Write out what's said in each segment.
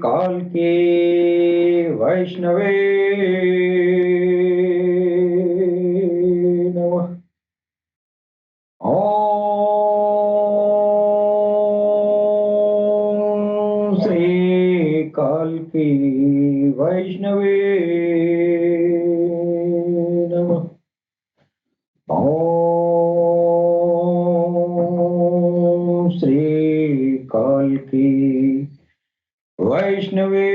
काल के वैष्णवे नमः। ओम श्री काल की वैष्णवे नमः। ओम श्री काल की वैष्णवे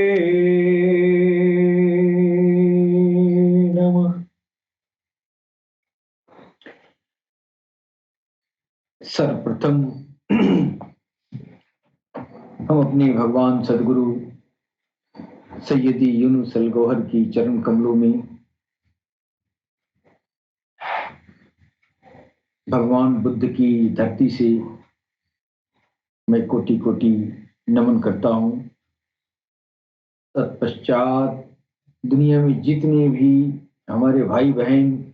नमः। सर्वप्रथम हम अपने भगवान सदगुरु सैयदी यूनुस अल गौहर की चरण कमलों में भगवान बुद्ध की धरती से मैं कोटि कोटि नमन करता हूँ। तत्पश्चात दुनिया में जितने भी हमारे भाई बहन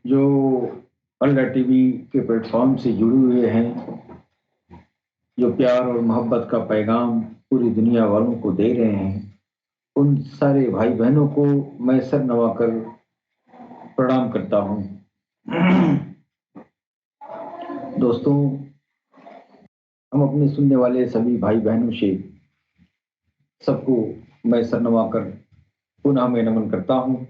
जो अल्लाह टीवी के प्लेटफॉर्म से जुड़े हुए हैं, जो प्यार और मोहब्बत का पैगाम पूरी दुनिया वालों को दे रहे हैं, उन सारे भाई बहनों को मैं सर नवाकर प्रणाम करता हूँ। दोस्तों, हम अपने सुनने वाले सभी भाई बहनों से सबको मैं सर नवाकर पुनः मैं नमन करता हूँ।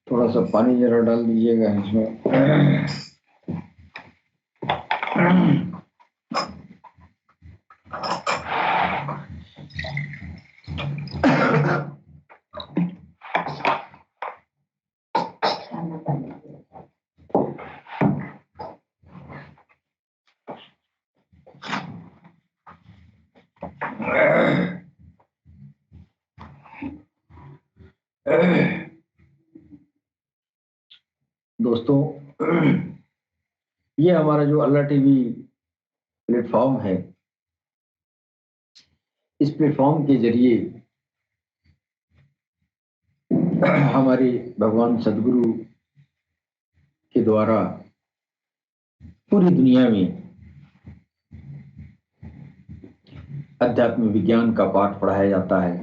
थोड़ा सा पानी जरा डाल दीजिएगा इसमें। दोस्तों, ये हमारा जो अल्लाह टीवी प्लेटफॉर्म है, इस प्लेटफॉर्म के जरिए हमारे भगवान सदगुरु के द्वारा पूरी दुनिया में अध्यात्म विज्ञान का पाठ पढ़ाया जाता है।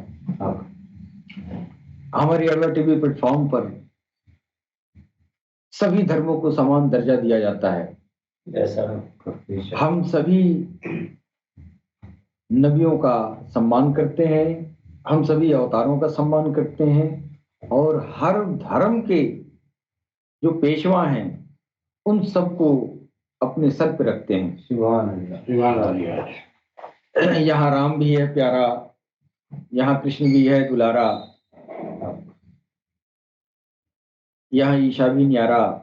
हमारे अल्लाह टीवी प्लेटफॉर्म पर सभी धर्मों को समान दर्जा दिया जाता है। हम सभी नबियों का सम्मान करते हैं, हम सभी अवतारों का सम्मान करते हैं और हर धर्म के जो पेशवा हैं उन सबको अपने सर पे रखते हैं। यहाँ राम भी है प्यारा, यहाँ कृष्ण भी है दुलारा, यहाँ ईशा भी न्यारा,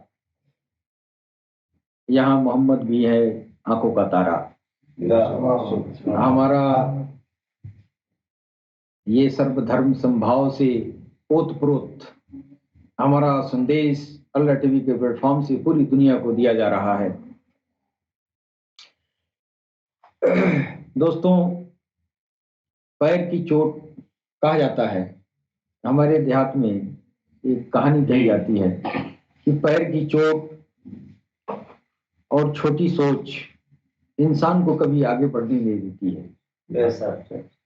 यहाँ मोहम्मद भी है आंखों का तारा। हमारा ये सर्वधर्म संभाव से ओतप्रोत हमारा संदेश अल्लाह टीवी के प्लेटफॉर्म से पूरी दुनिया को दिया जा रहा है। दोस्तों, पैर की चोट कहा जाता है, हमारे देहात में एक कहानी कही जाती है कि पैर की चोट और छोटी सोच इंसान को कभी आगे बढ़ने नहीं देती है।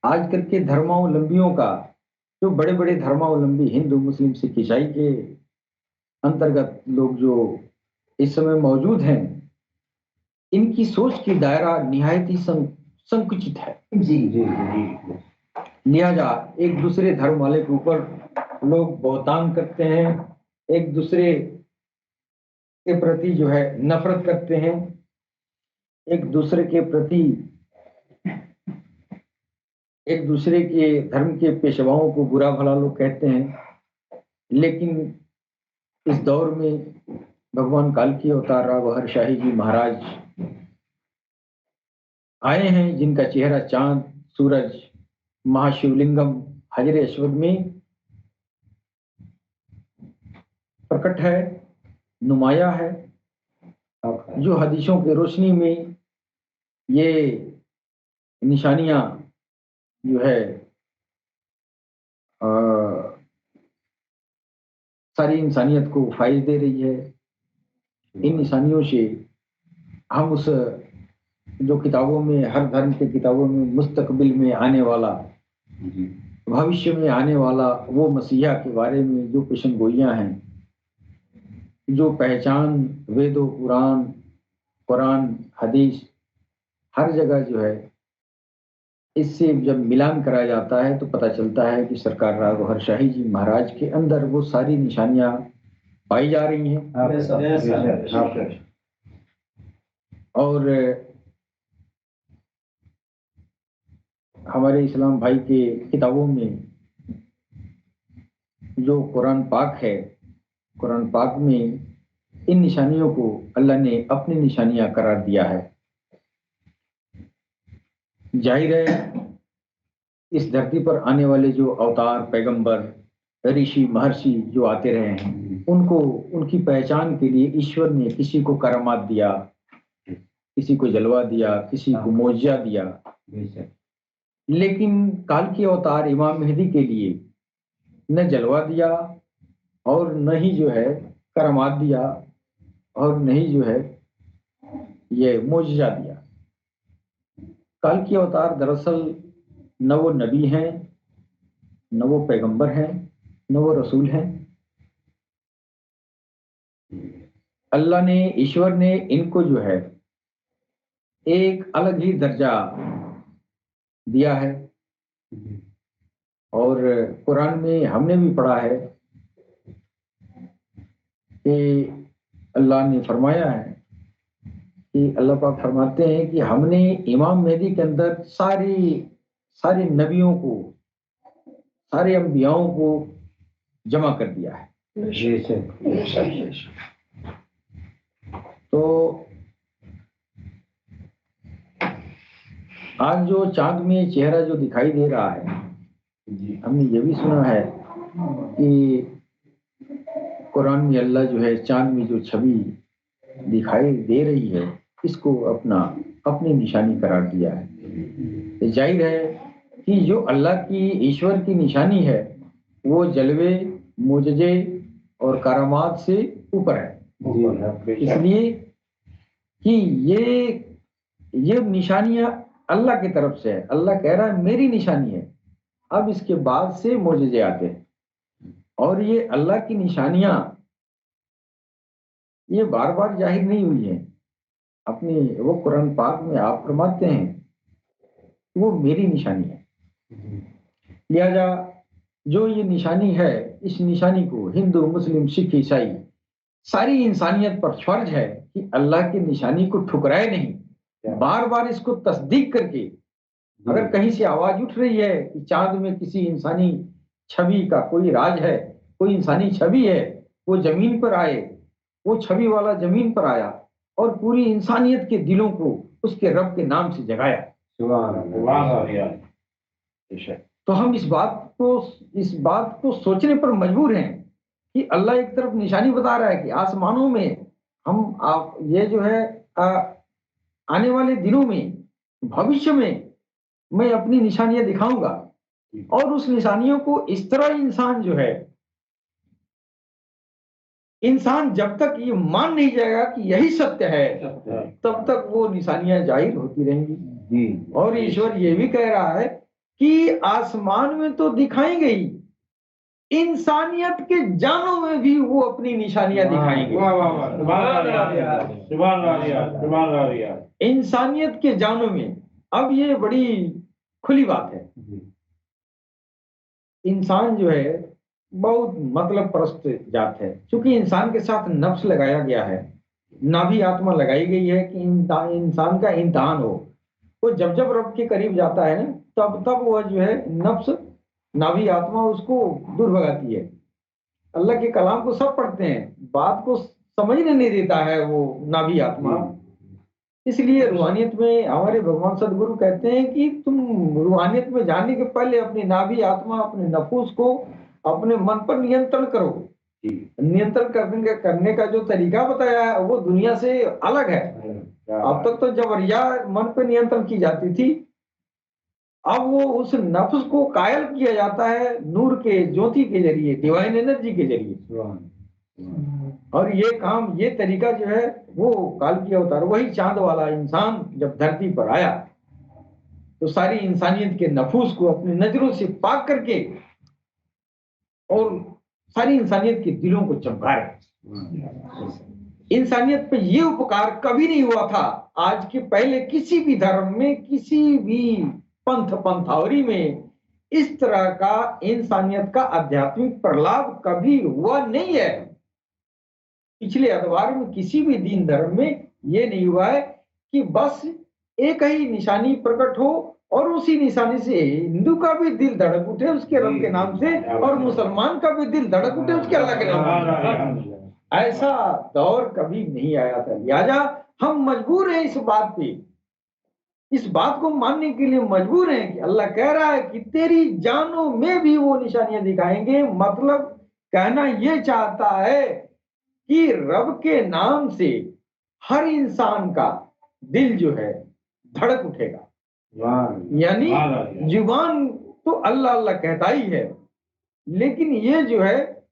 आजकल के धर्मावलंबियों का, जो बड़े बड़े धर्मावलंबी हिंदू मुस्लिम सिख ईसाई के अंतर्गत लोग जो इस समय मौजूद हैं, इनकी सोच की दायरा निहायत ही संकुचित है। लिहाजा एक दूसरे धर्म वाले के ऊपर लोग बहुतान करते हैं, एक दूसरे के प्रति जो है नफरत करते हैं, एक दूसरे के प्रति एक दूसरे के धर्म के पेशवाओं को बुरा भला लोग कहते हैं। लेकिन इस दौर में भगवान काल की अवतार राघव शाही जी महाराज आए हैं, जिनका चेहरा चांद सूरज महाशिवलिंगम हजरे अस्वद में प्रकट है, नुमाया है, जो हदीसों की रोशनी में ये निशानियां जो है सारी इंसानियत को फायदे दे रही है। इन निशानियों से हम उस जो किताबों में, हर धर्म के किताबों में मुस्तकबिल में आने वाला, भविष्य में आने वाला वो मसीहा के बारे में जो पेशन गोइयां हैं, जो पहचान वेदों, पुराण, कुरान, हदीस, हर जगह जो है, इससे जब मिलान कराया जाता है तो पता चलता है कि सरकार राघव शाही जी महाराज के अंदर वो सारी निशानियां पाई जा रही हैं। और हमारे इस्लाम भाई के किताबों में जो कुरान पाक है, कुरान पाक में इन निशानियों को अल्लाह ने अपनी निशानियां करार दिया है। जाहिर है इस धरती पर आने वाले जो अवतार, पैगंबर, ऋषि, महर्षि जो आते रहे हैं, उनको उनकी पहचान के लिए ईश्वर ने किसी को करामात दिया, किसी को जलवा दिया, किसी को मोजा दिया। लेकिन काल के अवतार इमाम मेहदी के लिए न जलवा दिया और न ही जो है करामात दिया और न ही जो है ये मोजा दिया। काल के अवतार दरअसल न वो नबी हैं, न वो पैगंबर हैं, न वो रसूल हैं। अल्लाह ने, ईश्वर ने इनको जो है एक अलग ही दर्जा दिया है। और कुरान में हमने भी पढ़ा है कि अल्लाह ने फरमाया है कि अल्लाह पाक फरमाते हैं कि हमने इमाम मेहदी के अंदर सारे नबियों को, सारे अंबियाओं को जमा कर दिया है। तो आज जो चांद में चेहरा जो दिखाई दे रहा है, हमने ये भी सुना है कि कुरान में अल्लाह जो है चांद में जो छवि दिखाई दे रही है, इसको अपनी निशानी करार दिया है। जाहिर है कि जो अल्लाह की, ईश्वर की निशानी है, वो जलवे, मुजजे और करामात से ऊपर है। इसलिए कि ये निशानियां अल्लाह की तरफ से है। अल्लाह कह रहा है मेरी निशानी है। अब इसके बाद से मुजजे आते हैं, और ये अल्लाह की निशानियां ये बार बार जाहिर नहीं हुई है। अपने वो कुरान पाक में आप फरमाते हैं वो मेरी निशानी है। लिहाजा जो ये निशानी है, इस निशानी को हिंदू, मुस्लिम, सिख, ईसाई सारी इंसानियत पर फर्ज है कि अल्लाह की निशानी को ठुकराए नहीं, बार बार इसको तस्दीक करके, अगर कहीं से आवाज उठ रही है कि चांद में किसी इंसानी छवि का कोई राज है, कोई इंसानी छवि है, वो जमीन पर आए, वो छवि वाला जमीन पर आया और पूरी इंसानियत के दिलों को उसके रब के नाम से जगाया। तो हम इस बात को सोचने पर मजबूर हैं कि अल्लाह एक तरफ निशानी बता रहा है कि आसमानों में आप ये जो है आने वाले दिनों में, भविष्य में मैं अपनी निशानियां दिखाऊंगा, और उस निशानियों को इस तरह इंसान जो है, इंसान जब तक ये मान नहीं जाएगा कि यही सत्य है, तब तक वो निशानियां जाहिर होती रहेंगी। और ईश्वर ये भी कह रहा है कि आसमान में तो दिखाई गई, इंसानियत के जानों में भी वो अपनी निशानियां दिखाएंगे। इंसानियत के जानों में, अब ये बड़ी खुली बात है। इंसान जो है बहुत मतलब परस्त जात है। क्योंकि इंसान के साथ नफ्स लगाया गया है, नाभि आत्मा लगाई गई है कि इंसान का इम्तिहान हो। वो जब रब के करीब जाता है ना, तब वह जो है नफ्स, नाभि आत्मा उसको दूर भगाती है। अल्लाह के कलाम को सब पढ़ते हैं, बात को समझने नहीं देता है वो नाभि आत्मा। इसलिए रूहानियत में हमारे भगवान सदगुरु कहते हैं कि तुम रूहानियत में जाने के पहले अपनी नाभि आत्मा, अपने नफूस को, अपने मन पर नियंत्रण करो। नियंत्रण करने का जो तरीका बताया है वो दुनिया से अलग है। अब तक तो जबरिया मन पर नियंत्रण की जाती थी, अब वो उस नफ्स को कायल किया जाता है नूर के ज्योति के जरिए, डिवाइन एनर्जी के जरिए। और ये काम, ये तरीका जो है वो काल की अवतार, वही चांद वाला इंसान जब धरती पर आया तो सारी इंसानियत के नफूस को अपनी नजरों से पाक करके और सारी इंसानियत के दिलों को चमकाया। इंसानियत पे ये उपकार कभी नहीं हुआ था आज के पहले किसी भी धर्म में, किसी भी पंथावरी में इस तरह का इंसानियत का आध्यात्मिक प्रलाप कभी हुआ नहीं है। पिछले अदवार में किसी भी दीन धर्म में ये नहीं हुआ है कि बस एक ही निशानी प्रकट हो और उसी निशानी से हिंदू का भी दिल धड़क उठे उसके रब के नाम से, और मुसलमान का भी दिल धड़क उठे उसके अल्लाह के नाम से। ऐसा दौर कभी नहीं आया था। लिहाजा हम मजबूर हैं इस बात पे, इस बात को मानने के लिए मजबूर हैं कि अल्लाह कह रहा है कि तेरी जानों में भी वो निशानियां दिखाएंगे। मतलब कहना ये चाहता है कि रब के नाम से हर इंसान का दिल जो है धड़क उठेगा। यानी जुबान तो अल्लाह अल्लाह कहता ही है, लेकिन ये जो है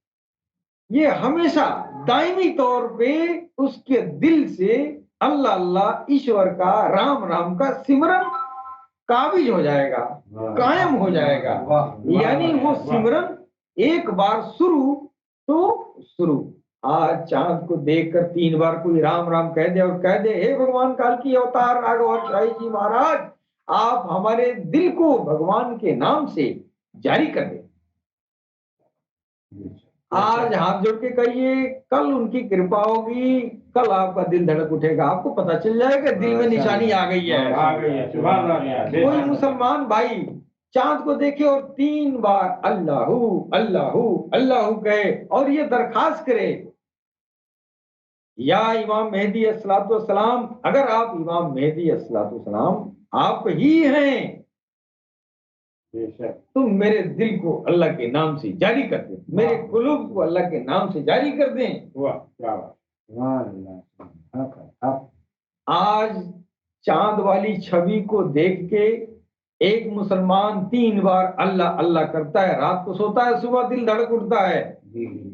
ये हमेशा दायमी तौर पे उसके दिल से अल्लाह अल्लाह, ईश्वर का, राम राम का सिमरन काबिज हो जाएगा, कायम हो जाएगा। यानी वो सिमरन एक बार शुरू तो शुरू। आज चांद को देखकर 3 बार कोई राम राम कह दे और कह दे, हे भगवान काल की अवतार राघव शाही जी महाराज, आप हमारे दिल को भगवान के नाम से जारी कर दे। आज हाथ जोड़ के कहिए, कल उनकी कृपा होगी, कल आपका दिल धड़क उठेगा, आपको पता चल जाएगा दिल में निशानी आ गई है। कोई मुसलमान भाई चांद को देखे और 3 बार अल्लाहू अल्लाहू अल्लाहू कहे और ये दरखास्त करे, या इमाम मेहदी अस्सलाम, अगर आप इमाम मेहदी अस्सलाम आप ही हैं तुम मेरे दिल को अल्लाह के नाम से जारी कर दे, मेरे कुलूब को अल्लाह के नाम से जारी कर दें। आज चांद वाली छवि को देख के एक मुसलमान 3 बार अल्लाह अल्लाह करता है, रात को सोता है, सुबह दिल धड़क उठता है।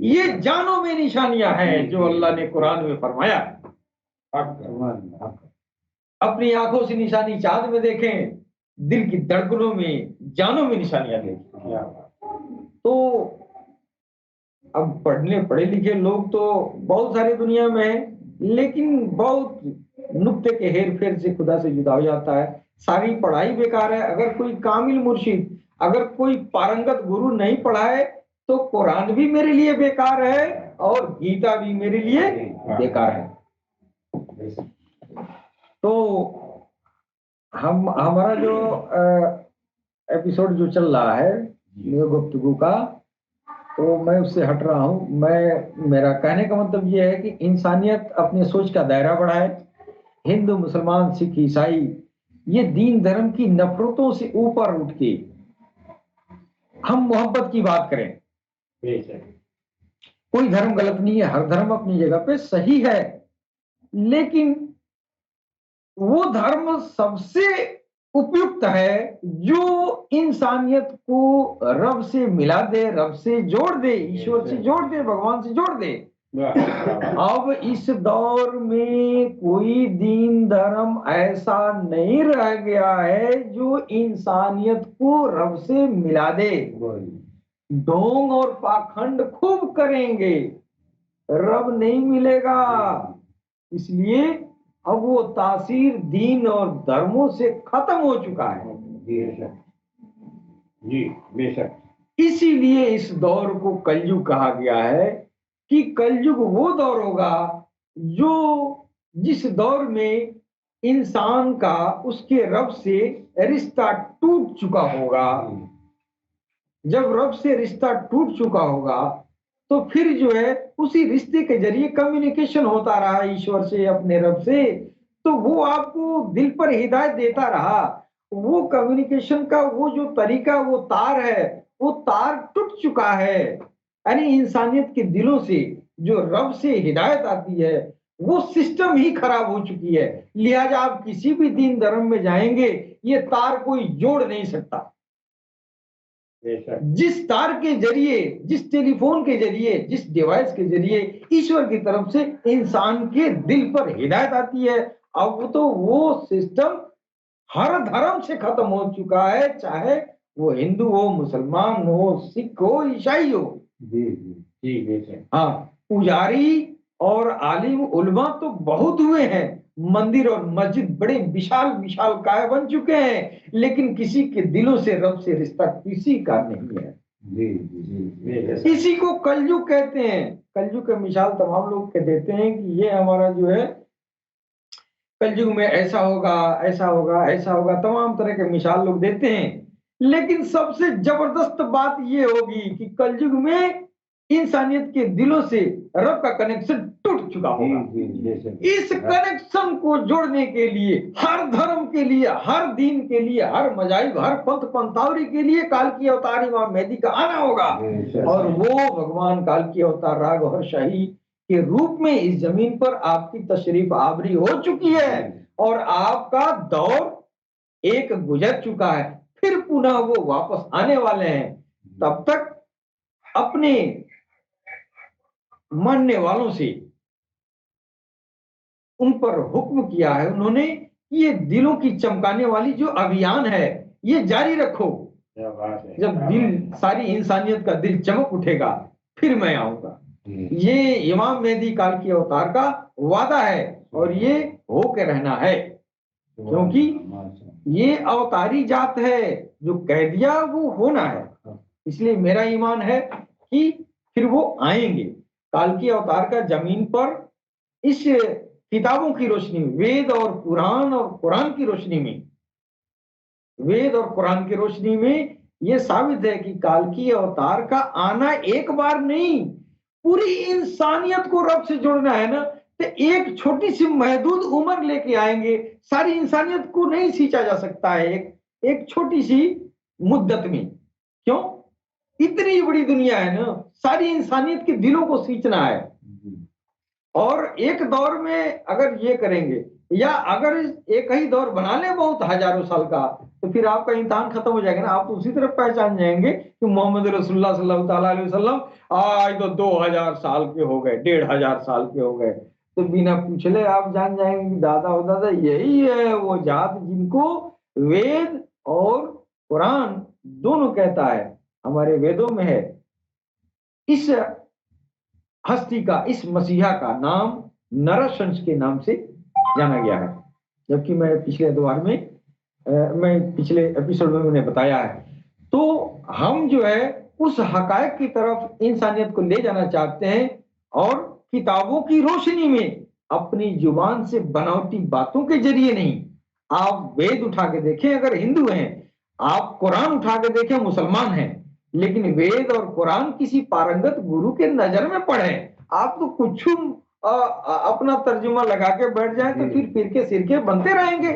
ये जानों में निशानियां हैं जो अल्लाह ने कुरान में फरमाया। अपनी आंखों से निशानी चांद में देखें, दिल की धड़कनों में, जानों में निशानियां देखें। तो अब पढ़े लिखे लोग तो बहुत सारे दुनिया में हैं, लेकिन बहुत नुक्ते के हेर फेर से खुदा से जुदा हो जाता है। सारी पढ़ाई बेकार है। अगर कोई कामिल मुर्शिद, अगर कोई पारंगत गुरु नहीं पढ़ाए तो कुरान भी मेरे लिए बेकार है और गीता भी मेरे लिए बेकार है। तो हमारा जो एपिसोड जो चल रहा है गुफ्तगू का, तो मैं उससे हट रहा हूं। मेरा कहने का मतलब ये है कि इंसानियत अपने सोच का दायरा बढ़ाए। हिंदू, मुसलमान, सिख, ईसाई, ये दीन धर्म की नफरतों से ऊपर उठ के हम मोहब्बत की बात करें। कोई धर्म गलत नहीं है, हर धर्म अपनी जगह पे सही है, लेकिन वो धर्म सबसे उपयुक्त है जो इंसानियत को रब से मिला दे, रब से जोड़ दे, ईश्वर से जोड़ दे, भगवान से जोड़ दे। अब इस दौर में कोई दीन धर्म ऐसा नहीं रह गया है जो इंसानियत को रब से मिला दे। ढोंग और पाखंड खूब करेंगे, रब नहीं मिलेगा। इसलिए अब वो तासीर दीन और धर्मों से खत्म हो चुका है। जी बेशक। इसीलिए इस दौर को कलयुग कहा गया है कि कलयुग वो दौर होगा जो जिस दौर में इंसान का उसके रब से रिश्ता टूट चुका होगा। जब रब से रिश्ता टूट चुका होगा तो फिर जो है उसी रिश्ते के जरिए कम्युनिकेशन होता रहा ईश्वर से, अपने रब से, तो वो आपको दिल पर हिदायत देता रहा। वो कम्युनिकेशन का वो जो तरीका, वो तार है, वो तार टूट चुका है। यानी इंसानियत के दिलों से जो रब से हिदायत आती है वो सिस्टम ही खराब हो चुकी है। लिहाजा आप किसी भी दीन धर्म में जाएंगे, ये तार कोई जोड़ नहीं सकता। जिस तार के जरिए, जिस टेलीफोन के जरिए, जिस डिवाइस के जरिए ईश्वर की तरफ से इंसान के दिल पर हिदायत आती है, अब तो वो सिस्टम हर धर्म से खत्म हो चुका है, चाहे वो हिंदू हो, मुसलमान हो, सिख हो, ईसाई हो। जी जी जी। हाँ, पुजारी और आलिम उलमा तो बहुत हुए हैं, मंदिर और मस्जिद बड़े विशाल विशाल काय बन चुके हैं, लेकिन किसी के दिलों से रब से रिश्ता किसी का नहीं है। जी जी। इसी को कलयुग कहते हैं। कलयुग का मिसाल तमाम लोग कह देते हैं कि ये हमारा जो है कलयुग में ऐसा होगा, ऐसा होगा, ऐसा होगा, तमाम तरह के मिसाल लोग देते हैं, लेकिन सबसे जबरदस्त बात ये होगी कि कलयुग में इंसानियत के दिलों से रब का कनेक्शन टूट चुका होगा। इस कनेक्शन को जोड़ने के लिए हर धर्म के लिए, हर दीन के लिए, हर मजाहिब, हर पंथ पंथावरी के लिए काल की अवतार इमाम मेहदी का आना होगा, और वो भगवान काल की अवतार राग और शाही के रूप में इस जमीन पर आपकी तशरीफ आवरी हो चुकी है, और आपका दौर एक गुजर चुका है, फिर पुनः वो वापस आने वाले हैं। तब तक अपने मानने वालों से उन पर हुक्म किया है उन्होंने, ये दिलों की चमकाने वाली जो अभियान है ये जारी रखो। जब दिल, सारी इंसानियत का दिल चमक उठेगा, फिर मैं आऊंगा। ये इमाम मेहदी काल की अवतार का वादा है, और ये होके रहना है, क्योंकि ये अवतारी जात है, जो कह दिया वो होना है। इसलिए मेरा ईमान है कि फिर वो आएंगे। काल की अवतार का जमीन पर इस किताबों की रोशनी में, वेद और कुरान की रोशनी में, वेद और कुरान की रोशनी में ये साबित है कि काल की अवतार का आना एक बार नहीं, पूरी इंसानियत को रब से जोड़ना है ना, तो एक छोटी सी महदूद उम्र लेके आएंगे। सारी इंसानियत को नहीं सींचा जा सकता है एक छोटी सी मुद्दत में। क्यों? इतनी बड़ी दुनिया है ना, सारी इंसानियत के दिलों को सींचना है, और एक दौर में अगर ये करेंगे, या अगर एक ही दौर बना ले बहुत हजारों साल का, तो फिर आपका इम्तिहान खत्म हो जाएगा ना। आप तो उसी तरफ पहचान जाएंगे कि मोहम्मद रसूलुल्लाह सल्लल्लाहु अलैहि वसल्लम आज तो 2000 साल के हो गए, 1500 साल के हो गए, तो बिना पूछले आप जान जाएंगे कि दादा हो दादा यही है वो जात जिनको वेद और कुरान दोनों कहता है। हमारे वेदों में है, इस हस्ती का, इस मसीहा का नाम नरशंस के नाम से जाना गया है। जबकि मैं पिछले द्वार में मैं पिछले एपिसोड में मैंने बताया है। तो हम जो है उस हकायक की तरफ इंसानियत को ले जाना चाहते हैं, और किताबों की रोशनी में, अपनी जुबान से बनावटी बातों के जरिए नहीं। आप वेद उठा के देखें अगर हिंदू हैं, आप कुरान उठा के देखें मुसलमान हैं, लेकिन वेद और कुरान किसी पारंगत गुरु के नजर में पढ़े, आप तो कुछ अपना तर्जुमा लगा के बैठ जाए तो फिर के सिरके बनते रहेंगे,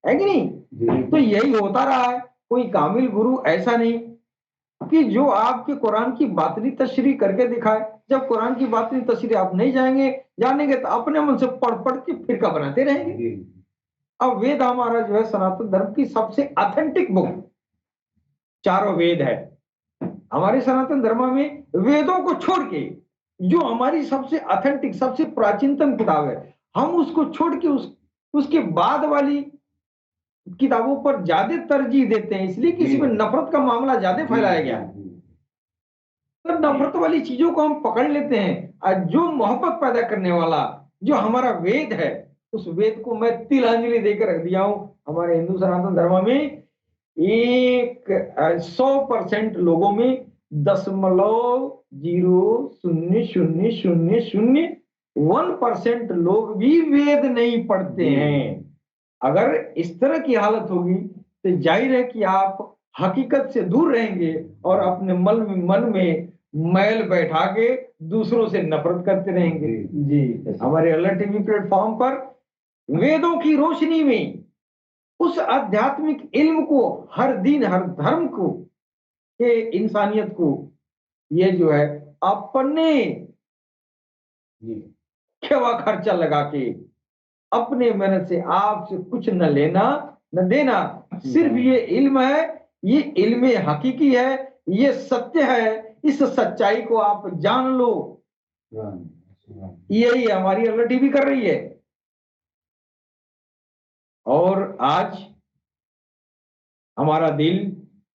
है कि नहीं? तो यही होता रहा है। कोई कामिल गुरु ऐसा नहीं कि जो आपके कुरान की बातनी तशरीह करके दिखाए। जब कुरान की बातनी तशरीह आप नहीं जानेंगे तो अपने मन से पढ़ पढ़ के फिरका बनाते रहेंगे। अब वेद हमारा जो है सनातन धर्म की सबसे ऑथेंटिक बुक, चारों वेद है हमारे सनातन धर्म में। वेदों को छोड़ के जो हमारी सबसे ऑथेंटिक, सबसे प्राचीनतम किताब है, हम उसको छोड़ के उसके बाद वाली किताबों पर ज्यादा तरजीह देते हैं, इसलिए किसी में नफरत का मामला ज्यादा फैलाया गया है। तो नफरत वाली चीजों को हम पकड़ लेते हैं, और जो मोहब्बत पैदा करने वाला जो हमारा वेद है, उस वेद को मैं तिलांजलि देकर रख दिया हूं। हमारे हिंदू सनातन धर्म में 100% लोगों में 0.000001% लोग भी वेद नहीं पढ़ते हैं। अगर इस तरह की हालत होगी तो जाहिर है कि आप हकीकत से दूर रहेंगे, और अपने मन में मैल बैठा के दूसरों से नफरत करते रहेंगे। जी, हमारे अलर्ट टीवी प्लेटफॉर्म पर वेदों की रोशनी में उस आध्यात्मिक इल्म को, हर दिन हर धर्म को, के इंसानियत को, ये जो है अपने खेवा खर्चा लगा के, अपने मेहनत से आपसे कुछ न लेना, न देना। सिर्फ ये इल्म है, ये इल्म हकीकी है, ये सत्य है। इस सच्चाई को आप जान लो। यही हमारी अल्लाह टीवी कर रही है। और आज हमारा दिल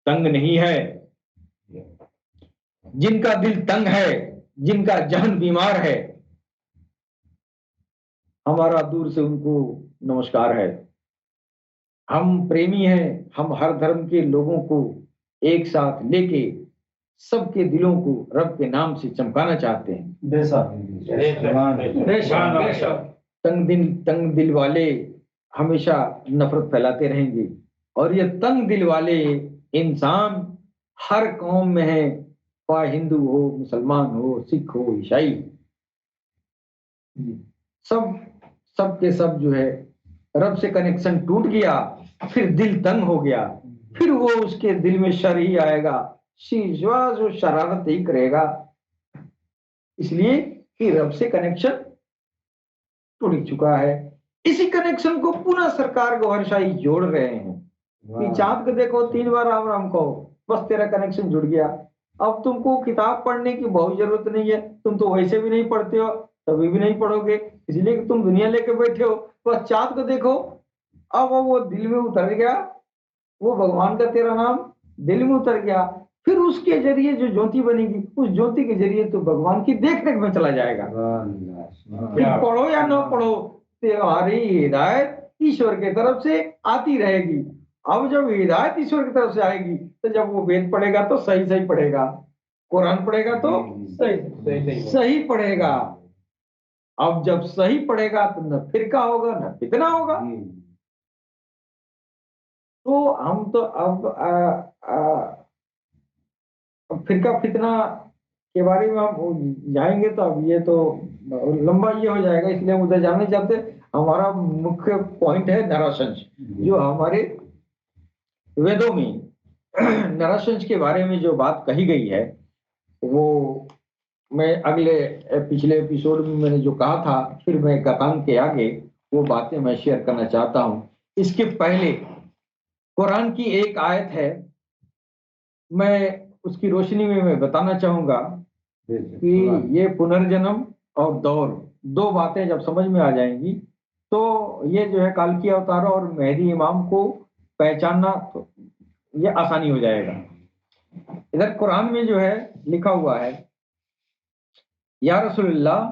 तंग नहीं है। जिनका दिल तंग है, जिनका जहन बीमार है, हमारा दूर से उनको नमस्कार है। हम प्रेमी हैं, हम हर धर्म के लोगों को एक साथ लेके सबके दिलों को रब के नाम से चमकाना चाहते हैं। तंग दिल वाले हमेशा नफरत फैलाते रहेंगे, और ये तंग दिल वाले इंसान हर कौम में है, चाहे हिंदू हो, मुसलमान हो, सिख हो, ईसाई, सब के सब जो है रब से कनेक्शन टूट गया, फिर दिल तंग हो गया, फिर वो उसके दिल में शर ही आएगा, जो शरारत ही करेगा। इसलिए कि रब से कनेक्शन टूट चुका है। इसी कनेक्शन को पुनः सरकार गौहरशाही जोड़ रहे हैं कि चांद को देखो 3 बार राम राम कहो, बस तेरा कनेक्शन जुड़ गया। अब तुमको किताब पढ़ने की बहुत जरूरत नहीं है, तुम तो वैसे भी नहीं पढ़ते हो, कभी भी नहीं पढ़ोगे, इसलिए कि तुम दुनिया लेके बैठे हो। बस चांद को देखो, अब वो दिल में उतर गया, वो भगवान का तेरा नाम दिल में उतर गया, फिर उसके जरिए जो ज्योति बनेगी, उस ज्योति के जरिए तो भगवान की देख रेख में चला जाएगा। फिर पढ़ो या न पढ़ो, तुम्हारी हिदायत ईश्वर की तरफ से आती रहेगी। अब जब हिदायत ईश्वर की तरफ से आएगी, तो जब वो वेद पढ़ेगा तो सही सही पढ़ेगा, कुरान पढ़ेगा तो सही पढ़ेगा। अब जब सही पढ़ेगा तो न फिरका होगा न फितना होगा। तो हम तो अब फिरका फितना के बारे में हम जाएंगे तो अब ये तो लंबा ये हो जाएगा, इसलिए हम उधर जाने चाहते। हमारा मुख्य पॉइंट है नराशंस, जो हमारे वेदों में नराशंस के बारे में जो बात कही गई है, वो मैं पिछले एपिसोड में मैंने जो कहा था, फिर मैं कथान के आगे वो बातें मैं शेयर करना चाहता हूं। इसके पहले कुरान की एक आयत है, मैं उसकी रोशनी में मैं बताना चाहूंगा कि ये पुनर्जन्म और दौर, दो बातें जब समझ में आ जाएंगी तो ये जो है काल की अवतार और मेहदी इमाम को पहचानना तो ये आसानी हो जाएगा। इधर कुरान में जो है लिखा हुआ है, या रसूलुल्लाह,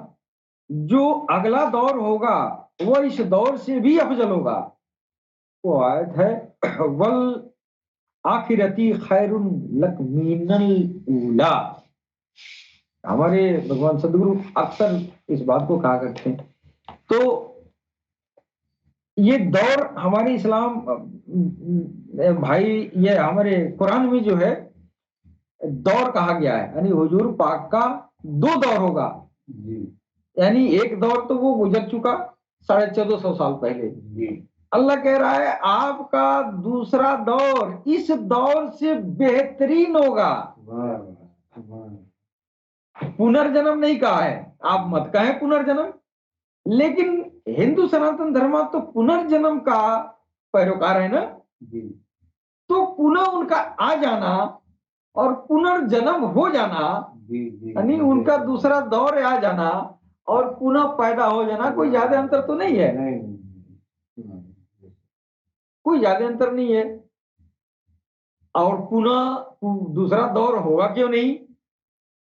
जो अगला दौर होगा वो इस दौर से भी अफजल होगा। वो आयत है, वल आखिरती खैरुन लक मिनल ऊला। हमारे भगवान सदगुरु अक्सर इस बात को कहा करते हैं। तो ये दौर हमारे इस्लाम भाई, ये हमारे कुरान में जो है दौर कहा गया है, यानी हुजूर पाक का 2 दौर होगा। यानी एक दौर तो वो गुजर चुका 1450 साल पहले। अल्लाह कह रहा है आपका दूसरा दौर इस दौर से बेहतरीन होगा। पुनर्जन्म नहीं कहा है, आप मत कहें पुनर्जन्म, लेकिन हिंदू सनातन धर्म तो पुनर्जन्म का पैरोकार है ना। तो पुनः उनका आ जाना और पुनर्जन्म हो जाना, यानी उनका दूसरा दौर आ जाना और पुनः पैदा हो जाना, कोई ज्यादा अंतर तो नहीं है, कोई ज्यादा अंतर नहीं है। और पुनः दूसरा दौर होगा क्यों नहीं?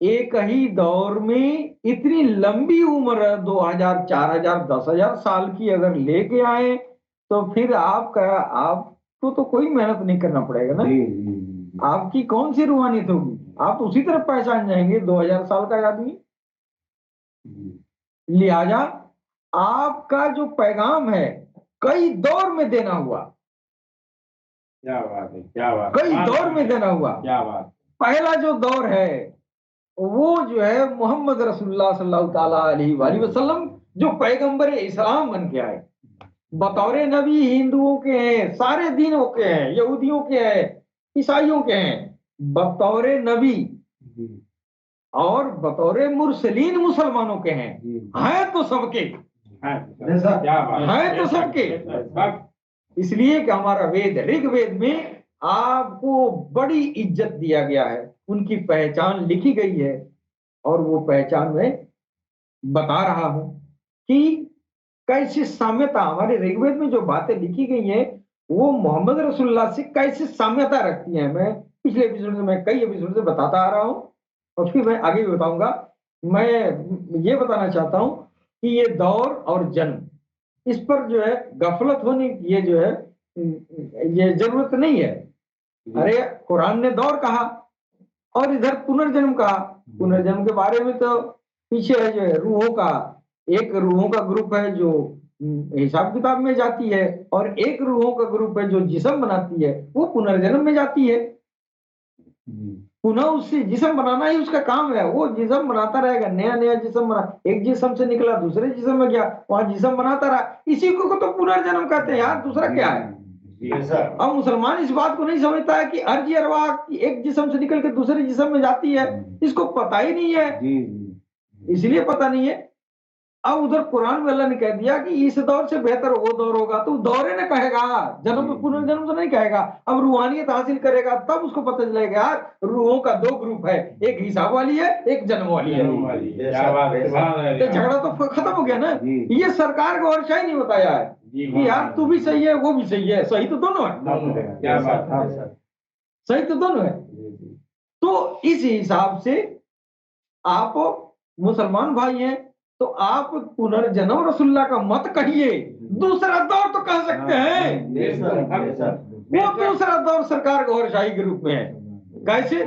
एक ही दौर में इतनी लंबी उम्र 2000, 4000, 10,000 साल की अगर लेके आए तो फिर आपको तो कोई मेहनत नहीं करना पड़ेगा ना। आपकी कौन सी रूहानियत होगी, आप उसी तरह पहचान जाएंगे 2000 साल का आदमी। लिहाजा आपका जो पैगाम है कई दौर में देना हुआ, क्या बात है, क्या बात, कई दौर में देना हुआ। क्या बात। पहला जो दौर है वो जो है मोहम्मद रसूलुल्लाह सल्लल्लाहु अलैहि वसल्लम, जो पैगंबर इस्लाम बन के आए, बतौर नबी हिंदुओं के हैं, सारे दीनों के हैं, यहूदियों के हैं, ईसाइयों के हैं, बतौर नबी और बतौर मुरसलीन मुसलमानों के हैं तो सबके, हैं तो सबके। इसलिए कि हमारा वेद ऋग्वेद में आपको बड़ी इज्जत दिया गया है, उनकी पहचान लिखी गई है, और वो पहचान मैं बता रहा हूं कि कैसी साम्यता हमारे ऋग्वेद में जो बातें लिखी गई हैं वो मोहम्मद रसूलुल्लाह से कैसी साम्यता रखती हैं। मैं पिछले एपिसोड में, मैं कई एपिसोड से बताता आ रहा हूं और फिर मैं आगे भी बताऊंगा। मैं ये बताना चाहता हूं कि ये दौर और जन्म, इस पर जो है गफलत होने की ये जो है ये जरूरत नहीं है। अरे कुरान ने दौर कहा और इधर पुनर्जन्म कहा। पुनर्जन्म के बारे में तो पीछे है जो है रूहों का, एक रूहों का ग्रुप है जो हिसाब किताब में जाती है, और एक रूहों का ग्रुप है जो जिस्म बनाती है, वो पुनर्जन्म में जाती है। पुनः उससे जिस्म बनाना ही उसका काम है, वो जिस्म बनाता रहेगा, नया नया जिस्म बना, एक जिस्म से निकला दूसरे जिस्म में गया, वहां जिस्म बनाता रहा, इसी को तो पुनर्जन्म कहते हैं यार, दूसरा क्या है। अब मुसलमान इस बात को नहीं समझता है कि अर्जी अरवाह एक जिस्म से निकल के दूसरे जिस्म में जाती है, इसको पता ही नहीं है, इसलिए पता नहीं है। अब उधर कुरान में अल्लाह ने कह दिया कि इस दौर से बेहतर वो दौर होगा, तो दौरे ने कहेगा, जन्म पुनर्जन्म तो नहीं कहेगा। अब रूहानियत हासिल करेगा तब उसको पता चलेगा यार रूहों का दो ग्रुप है, एक हिसाब वाली है, एक जन्म वाली है। तो झगड़ा तो खत्म हो गया ना। ये सरकार को और शाही नहीं बताया है कि यार तू भी सही है वो भी सही है, सही तो दोनों है, सही तो दोनों है। तो इस हिसाब से आप मुसलमान भाई हैं तो आप पुनर्जन्म रसूलुल्लाह का मत कहिए, दूसरा दौर तो कह सकते हैं। वो दूसरा दौर सरकार गौरशाही के रूप में है। कैसे?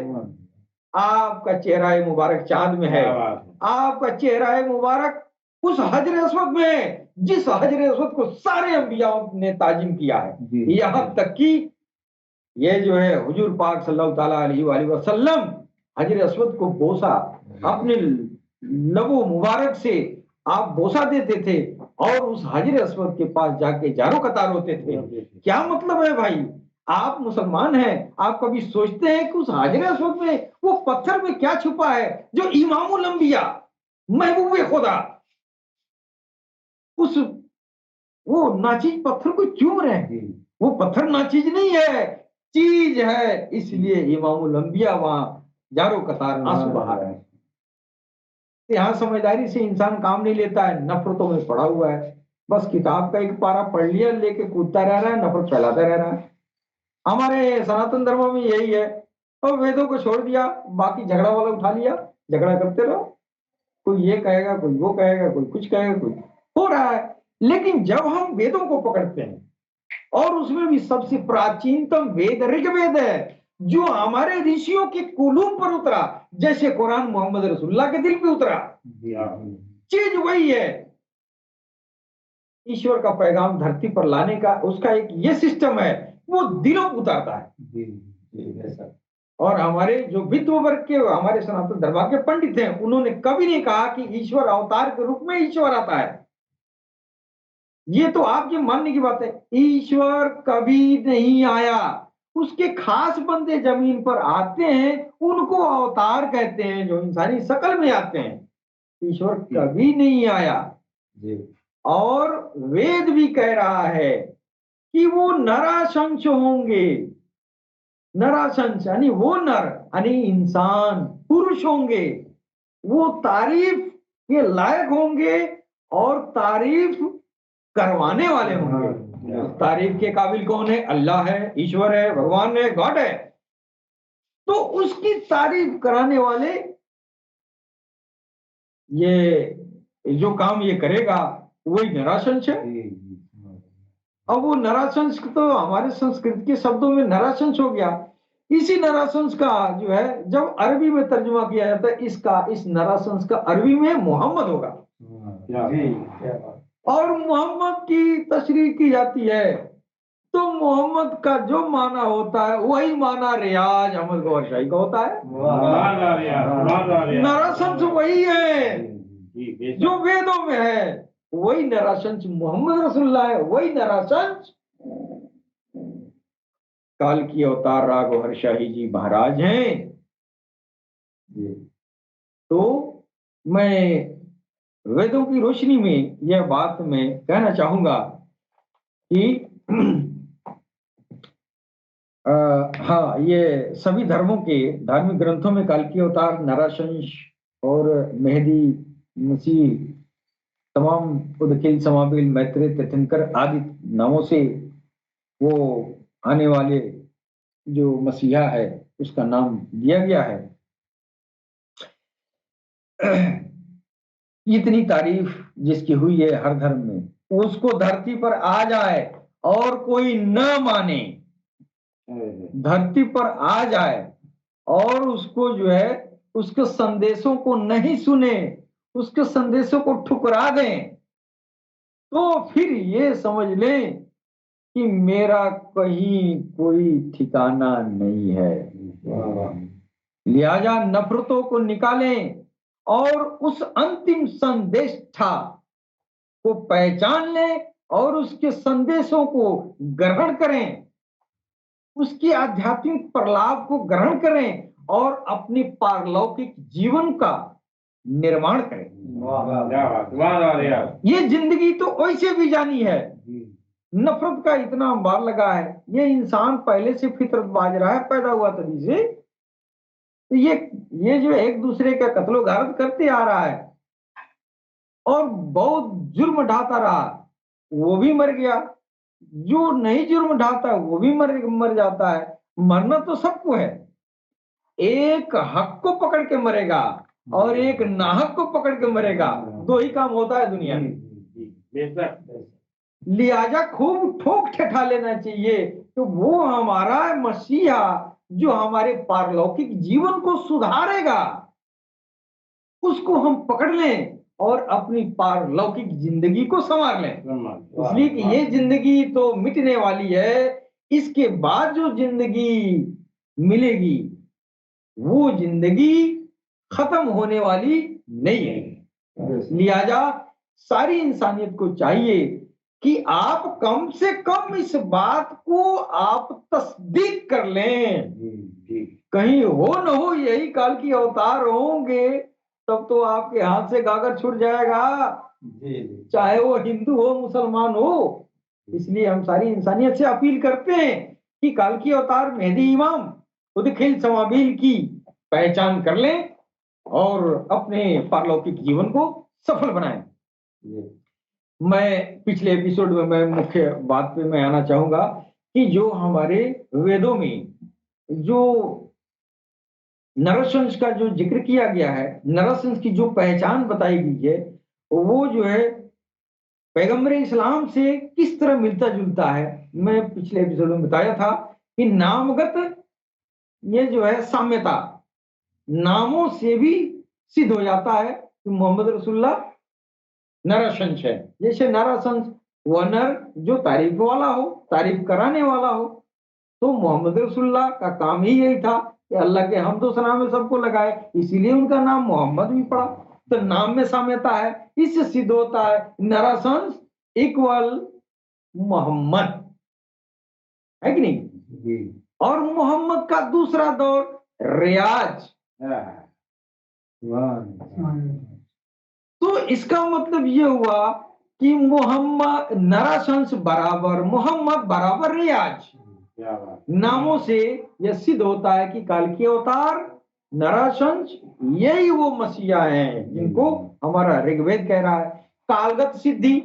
आपका चेहरा मुबारक चांद में है, आपका चेहरा मुबारक उस हजर अस्वद में है जिस हजर अस्वद को सारे अंबिया ने ताजिम किया है। यहाँ तक कि ये जो है हुजूर पाक सल्लल्लाहु अलैहि वसल्लम हजर अस्वद को बोसा अपने लबो मुबारक से आप बोसा देते थे और उस हजर अस्वद के पास जाके जारो कतार होते थे। क्या मतलब है भाई? आप मुसलमान हैं, आप कभी सोचते हैं कि उस हजर अस्वद में वो पत्थर में क्या छुपा है जो इमामुल अंबिया महबूब खुदा उस वो नाचीज पत्थर को चूम रहे हैं? वो पत्थर नाचीज नहीं है, चीज है, इसलिए इमामुल अंबिया वहां जारो कतार आंसू बहा रहे हैं। यहाँ समझदारी से इंसान काम नहीं लेता है, नफरतों में पड़ा हुआ है, बस किताब का एक पारा पढ़ लिया लेके कूदता रह रहा है, नफरत फैलाता रह रहा है। हमारे सनातन धर्म में यही है, और वेदों को छोड़ दिया, बाकी झगड़ा वाला उठा लिया, झगड़ा करते रहो, कोई ये कहेगा, कोई वो कहेगा, कोई कुछ कहेगा, कोई हो रहा है। लेकिन जब हम वेदों को पकड़ते हैं, और उसमें भी सबसे प्राचीनतम वेद ऋग्वेद है जो हमारे ऋषियों के कुलूम पर उतरा, जैसे कुरान मोहम्मद रसूलुल्लाह के दिल पे उतरा, चीज वही है। ईश्वर का पैगाम धरती पर लाने का उसका एक ये सिस्टम है, वो दिलों को उतारता है। और हमारे जो विद्व वर्ग के हमारे सनातन धर्म के पंडित हैं, उन्होंने कभी नहीं कहा कि ईश्वर अवतार के रूप में ईश्वर आता है। ये तो आपके मानने की बात है, ईश्वर कभी नहीं आया। उसके खास बंदे जमीन पर आते हैं, उनको अवतार कहते हैं, जो इंसानी शक्ल में आते हैं। ईश्वर कभी नहीं आया। और वेद भी कह रहा है कि वो नराशंस होंगे, नराशंस यानी वो नर यानी इंसान पुरुष होंगे, वो तारीफ के लायक होंगे और तारीफ करवाने वाले होंगे। तारीफ के काबिल कौन है? अल्लाह है, ईश्वर है, भगवान है, गॉड है। तो उसकी तारीफ कराने वाले ये जो काम ये करेगा वही नराशंस है। अब वो नराशंस तो हमारे संस्कृत के शब्दों में नराशंस हो गया। इसी नराशंस का जो है जब अरबी में तर्जुमा किया जाता है, इसका इस नराशंस का अरबी में मोहम्मद होगा, और मोहम्मद की तशरीह की जाती है, तो मोहम्मद का जो माना होता है वही माना रियाज अहमद गौहर शाही का होता है। नराशंस वही है जो वेदों में है, वही नराशंस मोहम्मद रसूलुल्लाह है, वही नराशंस काल की अवतार राग गौहर शाही जी महाराज हैं। तो मैं वेदों की रोशनी में यह बात मैं कहना चाहूंगा कि हाँ, ये सभी धर्मों के धार्मिक ग्रंथों में काल की अवतार, नरशंस और मेहदी मसीह, तमाम उदकिल, समाबिल, मैत्रेय, तीर्थंकर आदि नामों से वो आने वाले जो मसीहा है उसका नाम दिया गया है। इतनी तारीफ जिसकी हुई है हर धर्म में, उसको धरती पर आ जाए और कोई न माने, धरती पर आ जाए और उसको जो है उसके संदेशों को नहीं सुने, उसके संदेशों को ठुकरा दें, तो फिर ये समझ लें कि मेरा कहीं कोई ठिकाना नहीं है। लिहाजा नफरतों को निकालें और उस अंतिम संदेष्टा को पहचान लें और उसके संदेशों को ग्रहण करें, उसके आध्यात्मिक प्रलाप को ग्रहण करें और अपने पारलौकिक जीवन का निर्माण करें। ये जिंदगी तो वैसे भी जानी है, नफरत का इतना अंबार लगा है, ये इंसान पहले से फितरत बाज रहा है, पैदा हुआ तभी से। तो ये जो एक दूसरे का कत्लो गारत करते आ रहा है और बहुत जुर्म ढाता रहा, वो भी मर गया। जो नहीं जुर्म ढाता वो भी मर जाता है। मरना तो सबको है, एक हक को पकड़ के मरेगा और एक नाहक को पकड़ के मरेगा, दो ही काम होता है दुनिया में। लिहाजा खूब ठोक ठठा लेना चाहिए तो वो हमारा मसीहा जो हमारे पारलौकिक जीवन को सुधारेगा, उसको हम पकड़ लें और अपनी पारलौकिक जिंदगी को संवार लें। इसलिए कि ये जिंदगी तो मिटने वाली है, इसके बाद जो जिंदगी मिलेगी वो जिंदगी खत्म होने वाली नहीं है। लिहाजा सारी इंसानियत को चाहिए कि आप कम से कम इस बात को आप तस्दीक कर लें। कहीं हो न हो यही काल की अवतार होंगे, तब तो आपके हाथ से गागर छूट जाएगा, चाहे वो हिंदू हो मुसलमान हो। इसलिए हम सारी इंसानियत से अपील करते हैं कि काल की अवतार मेहदी इमाम उदखिल समाबील की पहचान कर लें और अपने पारलौकिक जीवन को सफल बनाएं। मैं पिछले एपिसोड में मैं मुख्य बात पे मैं आना चाहूंगा कि जो हमारे वेदों में जो नरशंस का जो जिक्र किया गया है, नरशंस की जो पहचान बताई गई है, वो जो है पैगंबर इस्लाम से किस तरह मिलता जुलता है। मैं पिछले एपिसोड में बताया था कि नामगत ये जो है साम्यता, नामों से भी सिद्ध हो जाता है कि मोहम्मद रसूलुल्लाह नरशंस है। जैसे नरशंस वह नर जो तारीफ वाला हो, तारीफ कराने वाला हो, तो मोहम्मद रसूलुल्लाह का काम ही यही था कि अल्लाह के हमदो सना में सबको लगाए, इसीलिए उनका नाम मोहम्मद भी पड़ा। तो नाम में साम्यता है, इससे सिद्ध होता है नरशंस इक्वल मोहम्मद, है कि नहीं। और मोहम्मद का दूसरा दौर रियाज। तो इसका मतलब ये हुआ कि मोहम्मद नरशंस बराबर मोहम्मद बराबर रियाज। नामों से यह सिद्ध होता है कि काल की अवतार नरशंस यही वो मसीहा हैं जिनको हमारा ऋग्वेद कह रहा है। कालगत सिद्धि,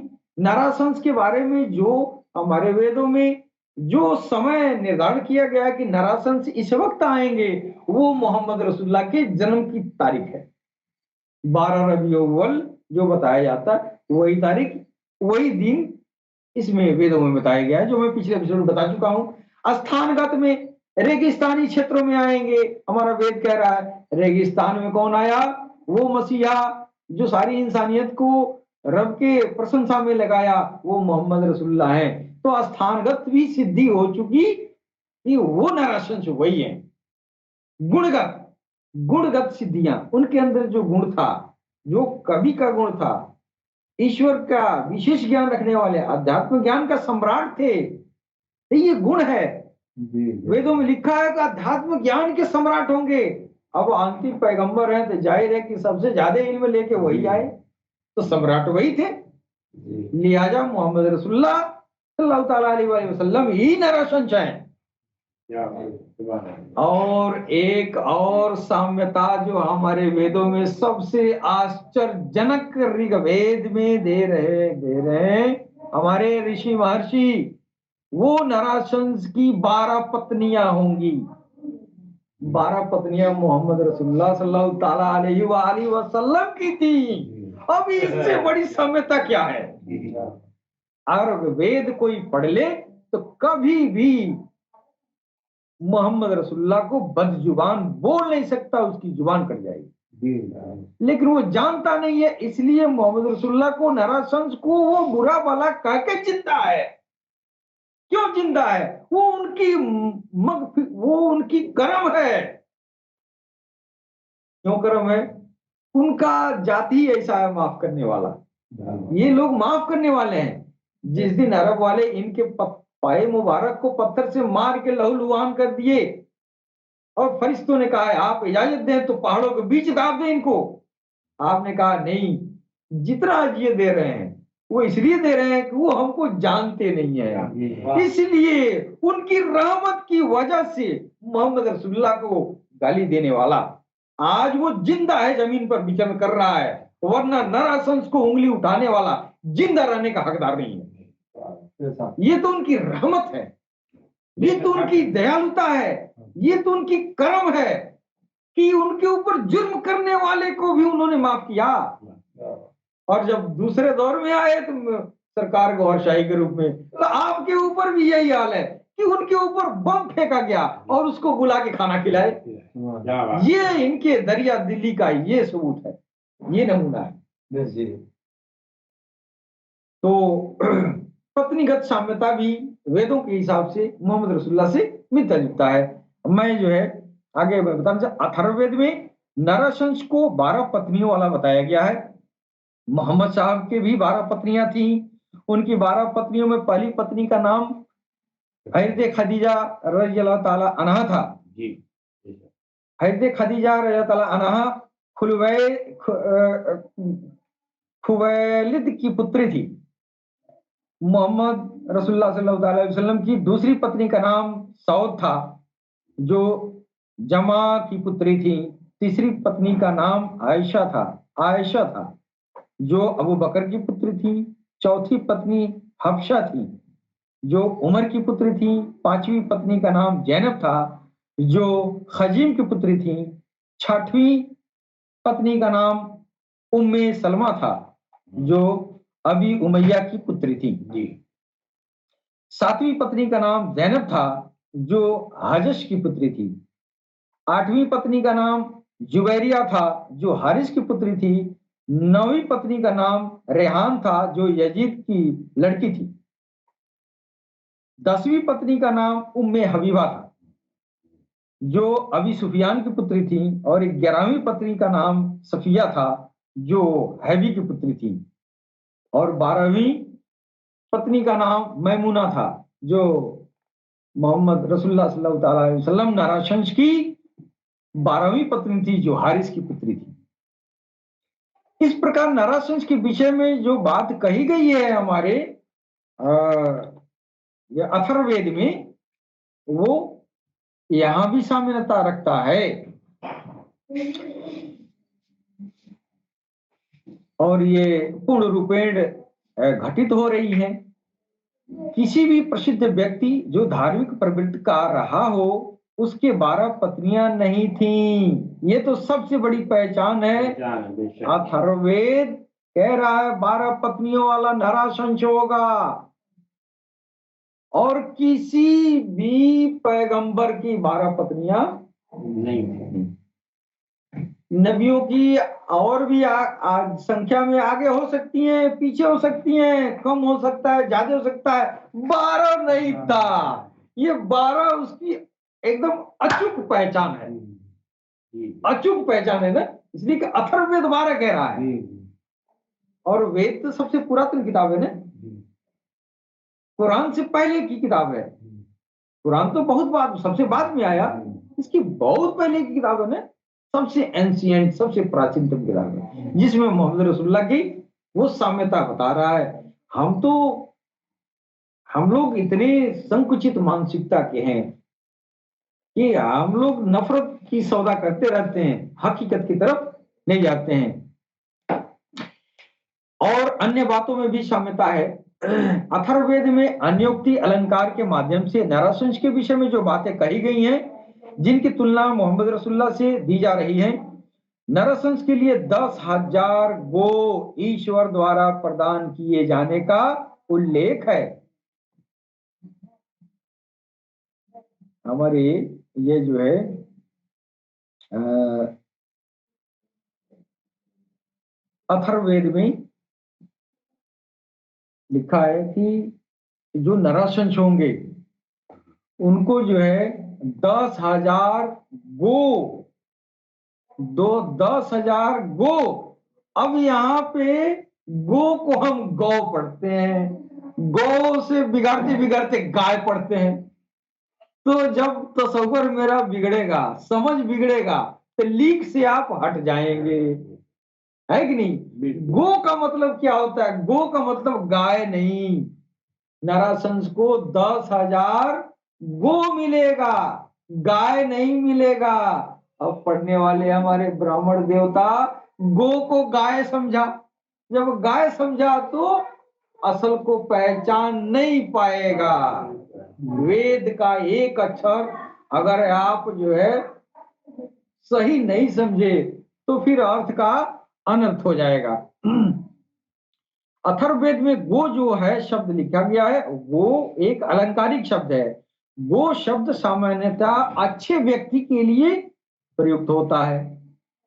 नरशंस के बारे में जो हमारे वेदों में जो समय निर्धारण किया गया कि नरशंस इस वक्त आएंगे, वो मोहम्मद रसूलुल्लाह के जन्म की तारीख है। 12 रबी अव्वल जो बताया जाता है वही तारीख, वही दिन इसमें वेदों में बताया गया है, जो मैं पिछले एपिसोड में बता चुका हूं। स्थानगत में रेगिस्तानी क्षेत्रों में आएंगे, हमारा वेद कह रहा है रेगिस्तान में कौन आया, वो मसीहा जो सारी इंसानियत को रब के प्रशंसा में लगाया, वो मोहम्मद रसूलुल्लाह है। तो स्थानगत भी सिद्धि हो चुकी कि वो नरशंस वही है। गुणगत गुणगत सिद्धियां, उनके अंदर जो गुण था, जो कवि का गुण था, ईश्वर का विशेष ज्ञान रखने वाले अध्यात्म ज्ञान का सम्राट थे, ये गुण है। वेदों में लिखा है कि अध्यात्म ज्ञान के सम्राट होंगे। अब अंतिम पैगंबर हैं तो जाहिर है कि सबसे ज्यादा इल्म लेके वही आए, तो सम्राट वही थे। लिहाजा मोहम्मद रसूलुल्लाह सल्लल्लाहु अलैहि वसल्लम ही नरशंस हैं। क्या बात है, सुभान अल्लाह। और एक और साम्यता जो हमारे वेदों में सबसे आश्चर्यजनक ऋग्वेद में दे रहे हैं हमारे ऋषि महर्षि, वो नराशंस की 12 पत्नियां होंगी। 12 पत्नियां मोहम्मद रसूलुल्लाह सल्लल्लाहु ताला अलैहि वसल्लम की थी। अब इससे बड़ी साम्यता क्या है? अगर वेद कोई पढ़ ले तो कभी भी मोहम्मद रसूलुल्लाह को बदजुबान बोल नहीं सकता, उसकी जुबान कट जाएगी। लेकिन वो जानता नहीं है, इसलिए मोहम्मद रसूलुल्लाह को नराशंस को वो बुरा भला कह के जिंदा है। क्यों जिंदा है? वो उनकी कर्म है। क्यों कर्म है? उनका जाति ऐसा है माफ करने वाला। ये लोग माफ करने वाले हैं। जिस दिन अरब वाले इनके पाए मुबारक को पत्थर से मार के लहूलुहान कर दिए और फरिश्तों ने कहा है आप इजाजत दें तो पहाड़ों के बीच दाब दें इनको, आपने कहा नहीं, जितना आज ये दे रहे हैं वो इसलिए दे रहे हैं कि वो हमको जानते नहीं है, इसलिए उनकी रहमत की वजह से मोहम्मद रसूलुल्लाह को गाली देने वाला आज वो जिंदा है, जमीन पर विचरण कर रहा है, वरना नराशंस को उंगली उठाने वाला जिंदा रहने का हकदार नहीं है। ये तो उनकी रहमत है, ये तो उनकी दयालुता है, ये तो उनकी कर्म है कि उनके ऊपर जुर्म करने वाले को भी उन्होंने माफ किया। और जब दूसरे दौर में आए तो सरकार गौरशाही के रूप में, तो आपके ऊपर भी यही हाल है कि उनके ऊपर बम फेंका गया और उसको बुला के खाना खिलाए। ये इनके दरिया दिल्ली का ये सबूत है, ये नमूना है। तो पत्नीगत साम्यता भी वेदों के हिसाब से मोहम्मद रसूलुल्लाह से मिलता जुलता है। मैं जो है आगे बताना, अथर्ववेद में नरशंस को 12 पत्नियों वाला बताया गया है। मोहम्मद साहब के भी 12 पत्नियां थी। उनकी 12 पत्नियों में पहली पत्नी का नाम हज़रत खदीजा रज़ियल्लाहु ताला अन्हा था। हज़रत खदीजा रज़ियल्लाहु ताला अन्हा खुवैलिद की पुत्री थी। मोहम्मद रसूलुल्लाह सल्लल्लाहु अलैहि वसल्लम की दूसरी पत्नी का नाम सऊद था, जो जमा की पुत्री थी। तीसरी पत्नी का नाम आयशा था, जो अबू बकर की पुत्री थी। चौथी पत्नी हफ्सा थी, जो उमर की पुत्री थी। पांचवी पत्नी का नाम जैनब था, जो खजीम की पुत्री थी। छठवीं पत्नी का नाम उम्मे सलमा था, जो अबी उमैया की पुत्री थी। सातवीं पत्नी का नाम जैनब था, जो हजश की पुत्री थी। आठवीं पत्नी का नाम जुबैरिया था, जो हारिस की पुत्री थी। नौवीं पत्नी का नाम रेहान था, जो यजीद की लड़की थी। 10वीं पत्नी का नाम उम्मे हबीबा था, जो अबी सुफियान की पुत्री थी। और 11वीं पत्नी का नाम सफिया था, जो हैबी की पुत्री थी। और 12वीं पत्नी का नाम मैमुना था, जो मोहम्मद रसूलुल्लाह सल्लल्लाहु अलैहि वसल्लम नराशंस की 12वीं पत्नी थी, जो हारिस की पुत्री थी। इस प्रकार नराशंस के विषय में जो बात कही गई है हमारे अथर्ववेद में, वो यहां भी सामान्यता रखता है। और ये पूर्ण रूपेण घटित हो रही है। किसी भी प्रसिद्ध व्यक्ति जो धार्मिक प्रवृत्ति का रहा हो, उसके 12 पत्नियां नहीं थीं। ये तो सबसे बड़ी पहचान है। अथर्ववेद कह रहा है 12 पत्नियों वाला नराशंस होगा, और किसी भी पैगंबर की 12 पत्नियां नहीं थी। नबियों की और भी संख्या में आगे हो सकती हैं, पीछे हो सकती हैं, कम हो सकता है, ज्यादा हो सकता है। 12 नहीं था। ये 12 उसकी एकदम अचूक पहचान है, अचूक पहचान है ना, इसलिए कि अथर्ववेद 12 कह रहा है। और वेद तो सबसे पुरातन किताब है ना, कुरान से पहले की किताब है। कुरान तो बहुत बाद, सबसे बाद में आया, इसकी बहुत पहले की किताब है ना, सबसे एंशिएंट, सबसे प्राचीनतम किताब है, जिसमें मोहम्मद रसूलुल्लाह की वो साम्यता बता रहा है। हम लोग इतने संकुचित मानसिकता के हैं कि हम लोग नफरत की सौदा करते रहते हैं, हकीकत की तरफ नहीं जाते हैं। और अन्य बातों में भी साम्यता है। अथर्ववेद में अन्योक्ति अलंकार के माध्यम से नरसंस के विषय में जो बातें कही गई हैं, जिनकी तुलना मोहम्मद रसूलुल्लाह से दी जा रही है, नरसंस के लिए 10,000 गो ईश्वर द्वारा प्रदान किए जाने का उल्लेख है। हमारे ये जो है अथर्ववेद में लिखा है कि जो नरसंस होंगे उनको जो है 10,000 गो, 10,000 गो। अब यहाँ पे गो को हम गौ पढ़ते हैं, गौ से बिगाड़ते बिगाड़ते गाय पढ़ते हैं। तो जब तसव्वुर मेरा बिगड़ेगा, समझ बिगड़ेगा, तो लीक से आप हट जाएंगे, है कि नहीं। गो का मतलब क्या होता है? गो का मतलब गाय नहीं। नराशंस को 10,000 गो मिलेगा, गाय नहीं मिलेगा। अब पढ़ने वाले हमारे ब्राह्मण देवता गो को गाय समझा, जब गाय समझा तो असल को पहचान नहीं पाएगा। वेद का एक अक्षर अगर आप जो है सही नहीं समझे तो फिर अर्थ का अनर्थ हो जाएगा। अथर्ववेद में गो जो है शब्द लिखा गया है वो एक अलंकारिक शब्द है। वो शब्द सामान्यतः अच्छे व्यक्ति के लिए प्रयुक्त होता है,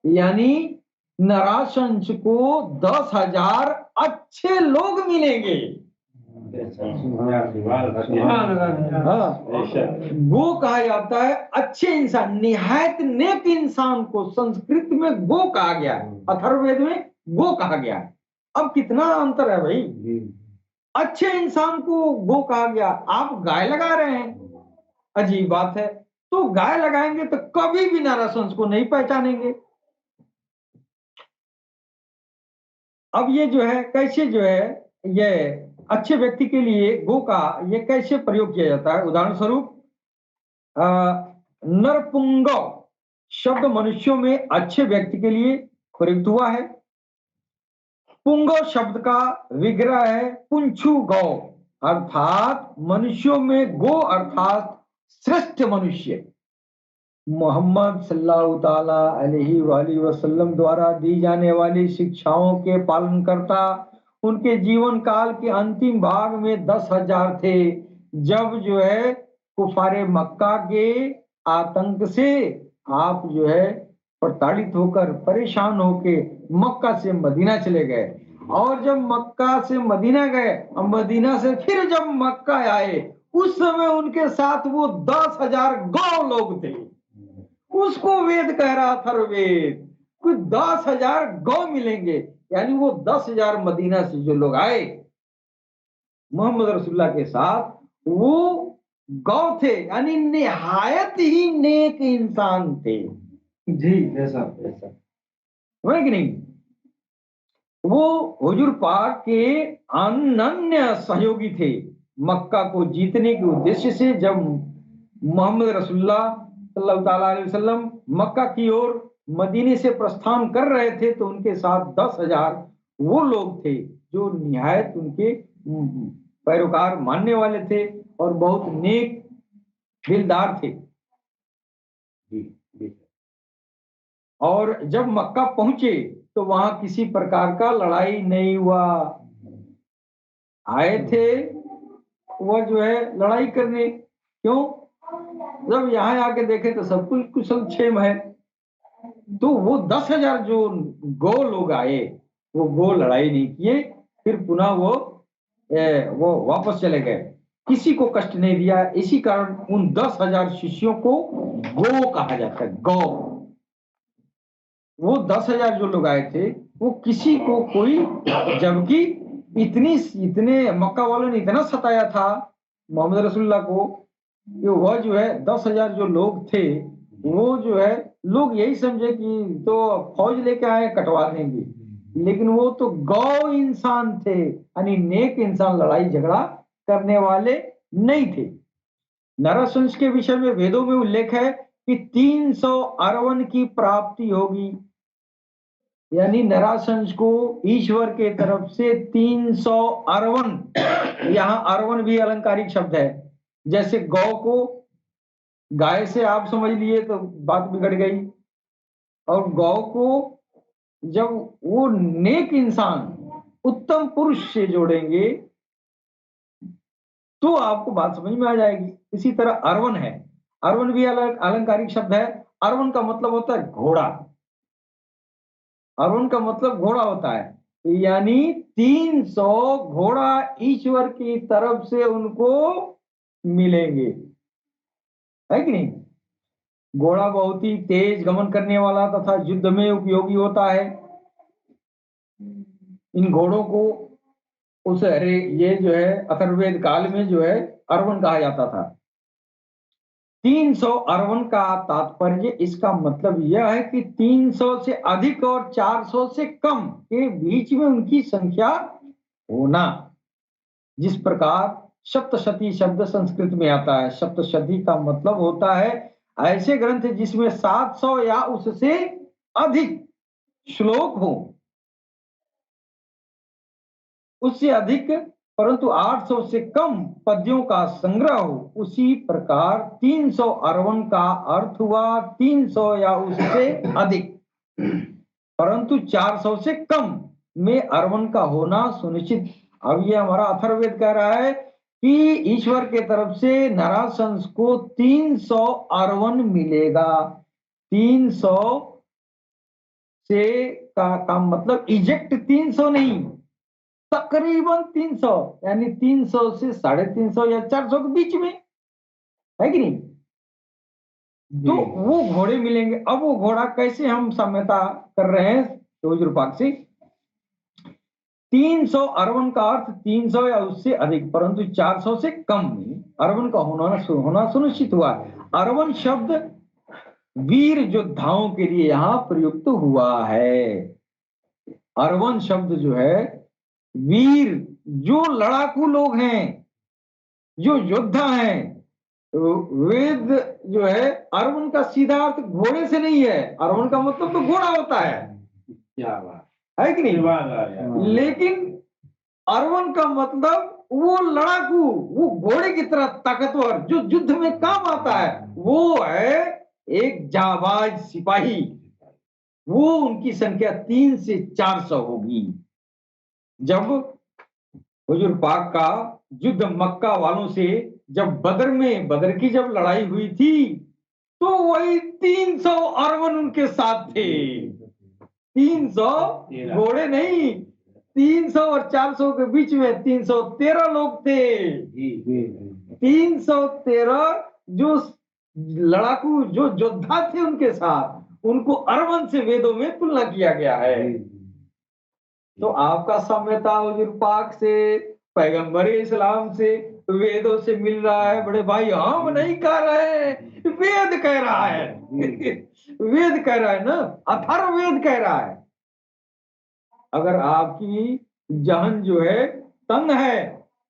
यानी नराशंस को 10,000 अच्छे लोग मिलेंगे। हाँ, गो कहा जाता है अच्छे इंसान, निहायत नेक इंसान को संस्कृत में गो कहा गया, अथर्ववेद में गो कहा गया। अब कितना अंतर है भाई, अच्छे इंसान को गो कहा गया, आप गाय लगा रहे हैं, अजीब बात है। तो गाय लगाएंगे तो कभी भी नराशंस को नहीं पहचानेंगे। अब ये जो है कैसे जो है ये अच्छे व्यक्ति के लिए गो का ये कैसे प्रयोग किया जाता है? उदाहरण स्वरूप नरपुंग शब्द मनुष्यों में अच्छे व्यक्ति के लिए प्रयुक्त हुआ है। पुंग शब्द का विग्रह है पुंछु गौ, अर्थात मनुष्यों में गो अर्थात श्रेष्ठ मनुष्य। मोहम्मद सल्लल्लाहु ताला अलैहि वसल्लम द्वारा दी जाने वाली शिक्षाओं के पालन करता उनके जीवन काल के अंतिम भाग में 10,000 थे। जब जो है कुफारे मक्का के आतंक से आप जो है प्रताड़ित होकर परेशान होके मक्का से मदीना चले गए, और जब मक्का से मदीना गए और मदीना से फिर जब मक्का आए, उस समय उनके साथ वो 10,000 गौ लोग थे। उसको वेद कह रहा था, वेद कुछ 10,000 गौ मिलेंगे, यानी वो 10,000 मदीना से जो लोग आए मोहम्मद रसूलुल्लाह के साथ वो गौ थे, यानी निहायत ही नेक इंसान थे। जी ऐसा ऐसा है कि नहीं। वो हुजूर पाक के अनन्य सहयोगी थे। मक्का को जीतने के उद्देश्य से जब मोहम्मद रसूलुल्लाह सल्लल्लाहु अलैहि वसल्लम मक्का की ओर मदीने से प्रस्थान कर रहे थे तो उनके साथ 10,000 वो लोग थे जो निहायत उनके पैरोकार मानने वाले थे और बहुत नेक दिलदार थे। और जब मक्का पहुंचे तो वहां किसी प्रकार का लड़ाई नहीं हुआ। आए थे वह जो है लड़ाई करने, क्यों? जब यहाँ आके देखे तो सब कुछ कुशल क्षेम है। तो वो 10,000 जो गौ लोग आए वो गौ लड़ाई नहीं किए, फिर पुनः वो वापस चले गए, किसी को कष्ट नहीं दिया। इसी कारण उन 10,000 शिष्यों को गौ कहा जाता है, गौ। वो 10,000 जो लोग आए थे वो किसी को कोई, जबकि इतने मक्का वालों ने इतना सताया था मोहम्मद रसूलुल्लाह को कि वह जो है 10,000 जो लोग थे वो जो है लोग यही समझे कि तो फौज लेके आए कटवा देंगे, लेकिन वो तो गौ इंसान थे, यानी नेक इंसान, लड़ाई झगड़ा करने वाले नहीं थे। नरसंस के विषय में वेदों में उल्लेख है कि 300 अरवन की प्राप्ति होगी, यानी नराशंस को ईश्वर के तरफ से 300 अरवन, यहाँ अरवन भी अलंकारिक शब्द है। जैसे गौ को गाय से आप समझ लिए तो बात बिगड़ गई, और गौ को जब वो नेक इंसान उत्तम पुरुष से जोड़ेंगे तो आपको बात समझ में आ जाएगी। इसी तरह अरवन है, अरवन भी अलंकारिक शब्द है। अरवन का मतलब होता है घोड़ा, अरुण का मतलब घोड़ा होता है, यानी 300 घोड़ा ईश्वर की तरफ से उनको मिलेंगे, है कि नहीं। घोड़ा बहुत ही तेज गमन करने वाला तथा युद्ध में उपयोगी होता है। इन घोड़ों को उस अरे ये जो है अथर्ववेद काल में जो है अरवन कहा जाता था। 300 अरवन का तात्पर्य, इसका मतलब यह है कि 300 से अधिक और 400 से कम के बीच में उनकी संख्या होना। जिस प्रकार सप्तशती शब्द संस्कृत में आता है, सप्तशती का मतलब होता है ऐसे ग्रंथ जिसमें 700 या उससे अधिक श्लोक हो, उससे अधिक परंतु 800 से कम पद्यों का संग्रह हो। उसी प्रकार 300 अरवन का अर्थ हुआ 300 या उससे अधिक परंतु 400 से कम में अरवन का होना सुनिश्चित। अब ये हमारा अथर्ववेद कह रहा है कि ईश्वर के तरफ से नराशंस को 300 अरवन मिलेगा। 300 से का मतलब इजेक्ट 300 नहीं, तकरीबन 300, यानी 300 से 350 या 400 के बीच में, है कि नहीं। तो वो घोड़े मिलेंगे। अब वो घोड़ा कैसे हम साम्यता कर रहे हैं विरूपाक्ष से। 300 अरवन का अर्थ 300 या उससे अधिक परंतु 400 से कम में अरवन का होना सुनिश्चित हुआ। अरवन शब्द वीर योद्धाओं के लिए यहाँ प्रयुक्त हुआ है। अरवन शब्द जो है वीर, जो लड़ाकू लोग हैं, जो योद्धा हैं। वेद जो है अरवन का सीधा अर्थ घोड़े से नहीं है, अरवन का मतलब तो घोड़ा होता है, क्या बात है कि नहीं। लेकिन अरवन का मतलब वो लड़ाकू, वो घोड़े की तरह ताकतवर, जो युद्ध में काम आता है, वो है एक जाबाज सिपाही। वो उनकी संख्या 3 से 400 होगी। जब हुजूर पाक का युद्ध मक्का वालों से जब बदर की जब लड़ाई हुई थी तो वही 300 अरवन उनके साथ थे। 300 घोड़े नहीं, 300 और 400 के बीच में 313 लोग थे। 313 जो लड़ाकू, जो योद्धा थे उनके साथ, उनको अरवन से वेदों में तुलना किया गया है। तो आपका साम्यता हुजूर पाक से, पैगंबर इस्लाम से, वेदों से मिल रहा है। बड़े भाई हम नहीं कह रहे, वेद कह रहा है। वेद कह रहा है ना, अथर्ववेद कह रहा है। अगर आपकी जहन जो है तंग है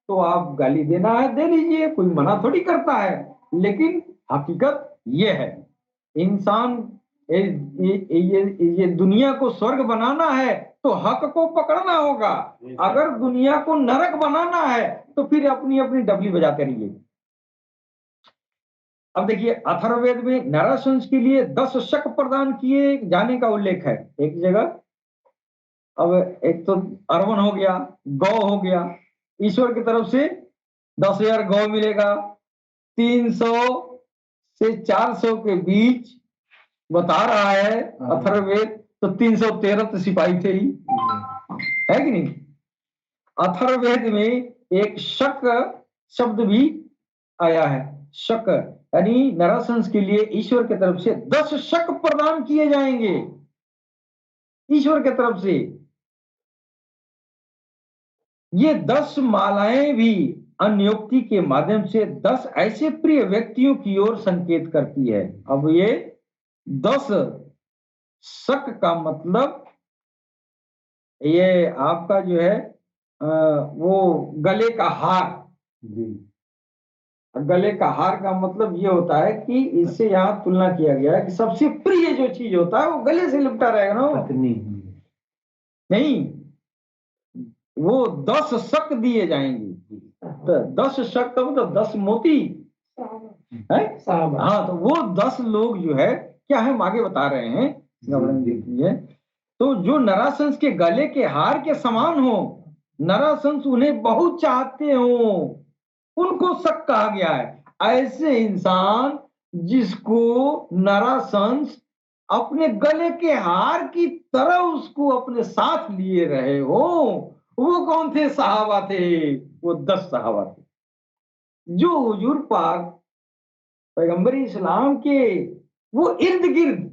तो आप गाली देना है दे लीजिए, कोई मना थोड़ी करता है। लेकिन हकीकत ये है, इंसान ये दुनिया को स्वर्ग बनाना है तो हक को पकड़ना होगा। अगर दुनिया को नरक बनाना है तो फिर अपनी अपनी डबली बजा करिए। अब देखिए अथर्ववेद में नराशंस के लिए 10 शक प्रदान किए जाने का उल्लेख है एक जगह। अब एक तो अरवन हो गया, गौ हो गया, ईश्वर की तरफ से 10,000 गौ मिलेगा। 300 से 400 के बीच बता रहा है अथर्ववेद, तो 313 तो सिपाही थे ही, है कि नहीं। अथर्ववेद में एक शक शब्द भी आया है। शक यानी नराशंस के लिए ईश्वर की तरफ से 10 शक प्रदान किए जाएंगे ईश्वर की तरफ से। ये 10 मालाएं भी अन्योक्ति के माध्यम से 10 ऐसे प्रिय व्यक्तियों की ओर संकेत करती है। अब ये 10 शक का मतलब ये आपका जो है वो गले का हार, गले का हार का मतलब ये होता है कि इससे यहाँ तुलना किया गया है कि सबसे प्रिय जो चीज होता है वो गले से लिपटा रहेगा ना। नहीं, वो 10 शक दिए जाएंगे। तो 10 शक का मतलब 10 मोती है। हाँ, तो वो 10 लोग जो है, क्या हम आगे बता रहे हैं, देखिए, तो जो नराशंस के गले के हार के समान हो, नराशंस उन्हें बहुत चाहते हो, उनको शक कहा गया है। ऐसे इंसान जिसको नराशंस अपने गले के हार की तरह उसको अपने साथ लिए रहे हो, वो कौन थे? सहाबा थे। वो 10 सहाबा थे जो हुजूर पाक पैगंबर इस्लाम के वो इर्द गिर्द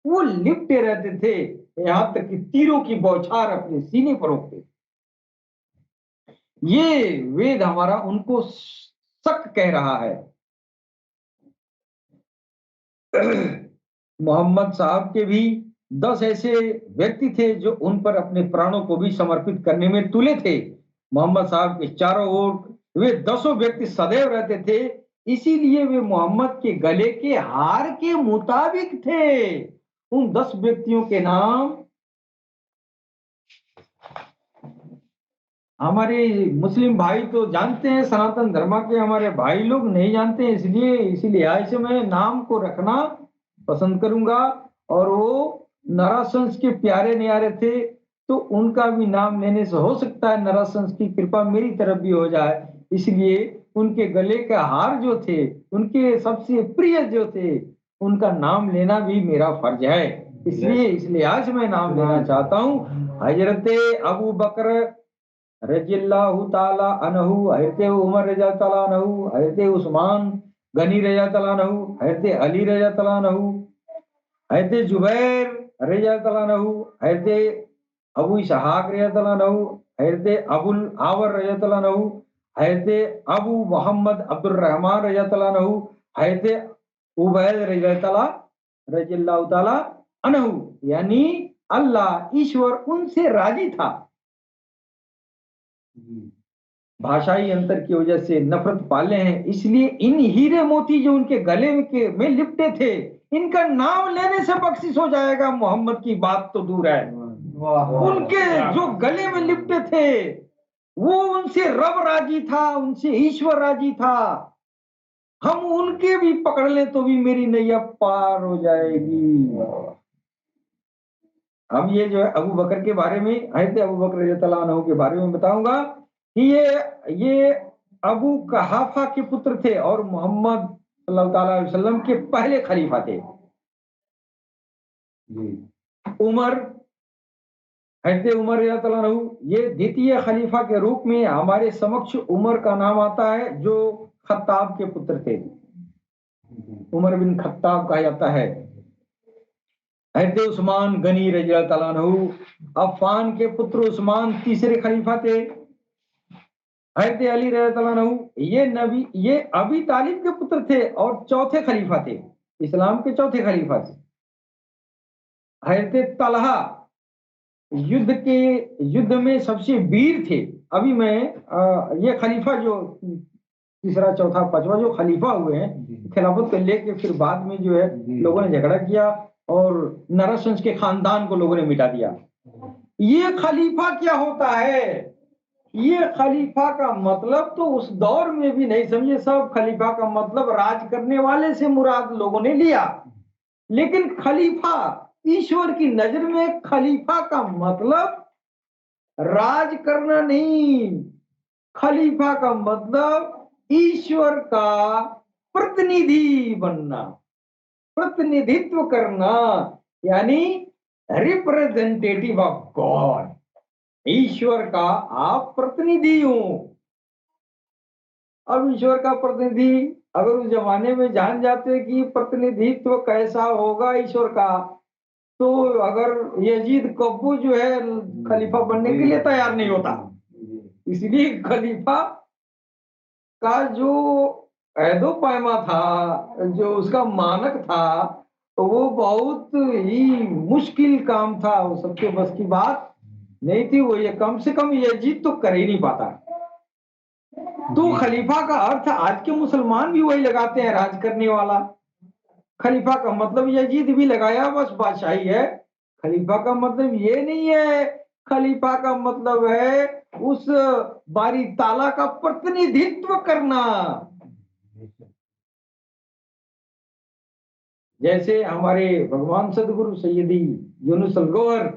वो लिपटे रहते थे, यहां तक कि तीरों की बौछार अपने सीने पर रोकते। ये वेद हमारा उनको शक कह रहा है। मोहम्मद साहब के भी 10 ऐसे व्यक्ति थे जो उन पर अपने प्राणों को भी समर्पित करने में तुले थे। मोहम्मद साहब के चारों ओर वे 10 व्यक्ति सदैव रहते थे, इसीलिए वे मोहम्मद के गले के हार के मुताबिक थे। उन 10 व्यक्तियों के नाम हमारे मुस्लिम भाई तो जानते हैं, सनातन धर्म के हमारे भाई लोग नहीं जानते हैं, इसलिए इसीलिए आज मैं नाम को रखना पसंद करूंगा। और वो नराशंस के प्यारे न्यारे थे, तो उनका भी नाम लेने से हो सकता है नराशंस की कृपा मेरी तरफ भी हो जाए, इसलिए उनके गले के हार जो थे, उनके सबसे प्रिय जो थे, उनका नाम लेना भी मेरा फर्ज है। इसलिए आज मैं नाम लेना चाहता हूँ। हजरत अबू बकर रज़ियल्लाहु ताला अन्हु, हज़रत उमर रज़ियल्लाहु ताला अन्हु, हज़रत उस्मान गनी रज़ियल्लाहु ताला अन्हु, हज़रत अली रज़ियल्लाहु ताला अन्हु, हज़रत जुबैर रज़ियल्लाहु ताला अन्हु, हज़रत अबू इसहाक रज़ियल्लाहु ताला अन्हु, हज़रत अबुल आवर रज़ियल्लाहु ताला अन्हु, हज़रत अबू मोहम्मद अब्दुल रहमान रज़ियल्लाहु ताला अन्हु, हज़रत उबैद रज़ियल्लाहु ताला अन्हु। यानी अल्लाह ईश्वर उनसे राजी था। भाषाई अंतर की वजह से नफरत पाले हैं, इसलिए इन हीरे मोती जो उनके गले में लिपटे थे, इनका नाम लेने से बख्शिश हो जाएगा। मोहम्मद की बात तो दूर है, उनके जो गले में लिपटे थे वो उनसे रब राजी था, उनसे ईश्वर राजी था। हम उनके भी पकड़ ले तो भी मेरी नैया पार हो जाएगी। अब ये जो है अबू बकर के बारे में, हज़रत अबू बकर रज़ियल्लाहु अन्हु के बारे में बताऊंगा कि ये अबू कहाफा के पुत्र थे और मोहम्मद सल्लल्लाहु अलैहि वसल्लम के पहले खलीफा थे। उमर, हज़रत उमर रज़ियल्लाहु अन्हु ये द्वितीय खलीफा के रूप में हमारे समक्ष उमर का नाम आता है, जो खत्ताब के पुत्र थे। उमर बिन खत्ताब कहा जाता है। हज़रत उस्मान गनी रज़ियल्लाहु अन्हु, अफ़ान के पुत्र उस्मान तीसरे खलीफा थे। हज़रत अली रज़ियल्लाहु अन्हु ये अबी तालिब के पुत्र थे और चौथे खलीफा थे, इस्लाम के चौथे खलीफा थे। हज़रत तलहा युद्ध में सबसे वीर थे। अभी मैं ये खलीफा जो तीसरा चौथा पांचवा जो खलीफा हुए हैं खिलाफत को लेके, फिर बाद में जो है लोगों ने झगड़ा किया और नरवंश के खानदान को लोगों ने मिटा दिया। ये खलीफा क्या होता है? ये खलीफा का मतलब तो उस दौर में भी नहीं समझे सब। खलीफा का मतलब राज करने वाले से मुराद लोगों ने लिया, लेकिन खलीफा ईश्वर की नजर में खलीफा का मतलब राज करना नहीं। खलीफा का मतलब ईश्वर का प्रतिनिधि बनना, प्रतिनिधित्व करना, यानी रिप्रेजेंटेटिव ऑफ गॉड। ईश्वर का आप प्रतिनिधि हो। अब ईश्वर का प्रतिनिधि अगर उस जमाने में जान जाते कि प्रतिनिधित्व कैसा होगा ईश्वर का, तो अगर यजीद कब्बू जो है खलीफा बनने के लिए तैयार नहीं होता। इसलिए खलीफा का जो ऐदो पैमा था, जो उसका मानक था, तो वो बहुत ही मुश्किल काम था, वो सबके बस की बात नहीं थी। वो ये कम से कम यजीद तो कर ही नहीं पाता। तो खलीफा का अर्थ आज के मुसलमान भी वही लगाते हैं, राज करने वाला। खलीफा का मतलब यजीद भी लगाया, बस बादशाही है। खलीफा का मतलब ये नहीं है। खलीफा का मतलब है उस बारी ताला का प्रतिनिधित्व करना। जैसे हमारे भगवान सदगुरु सैयदी यूनुस अल गौहर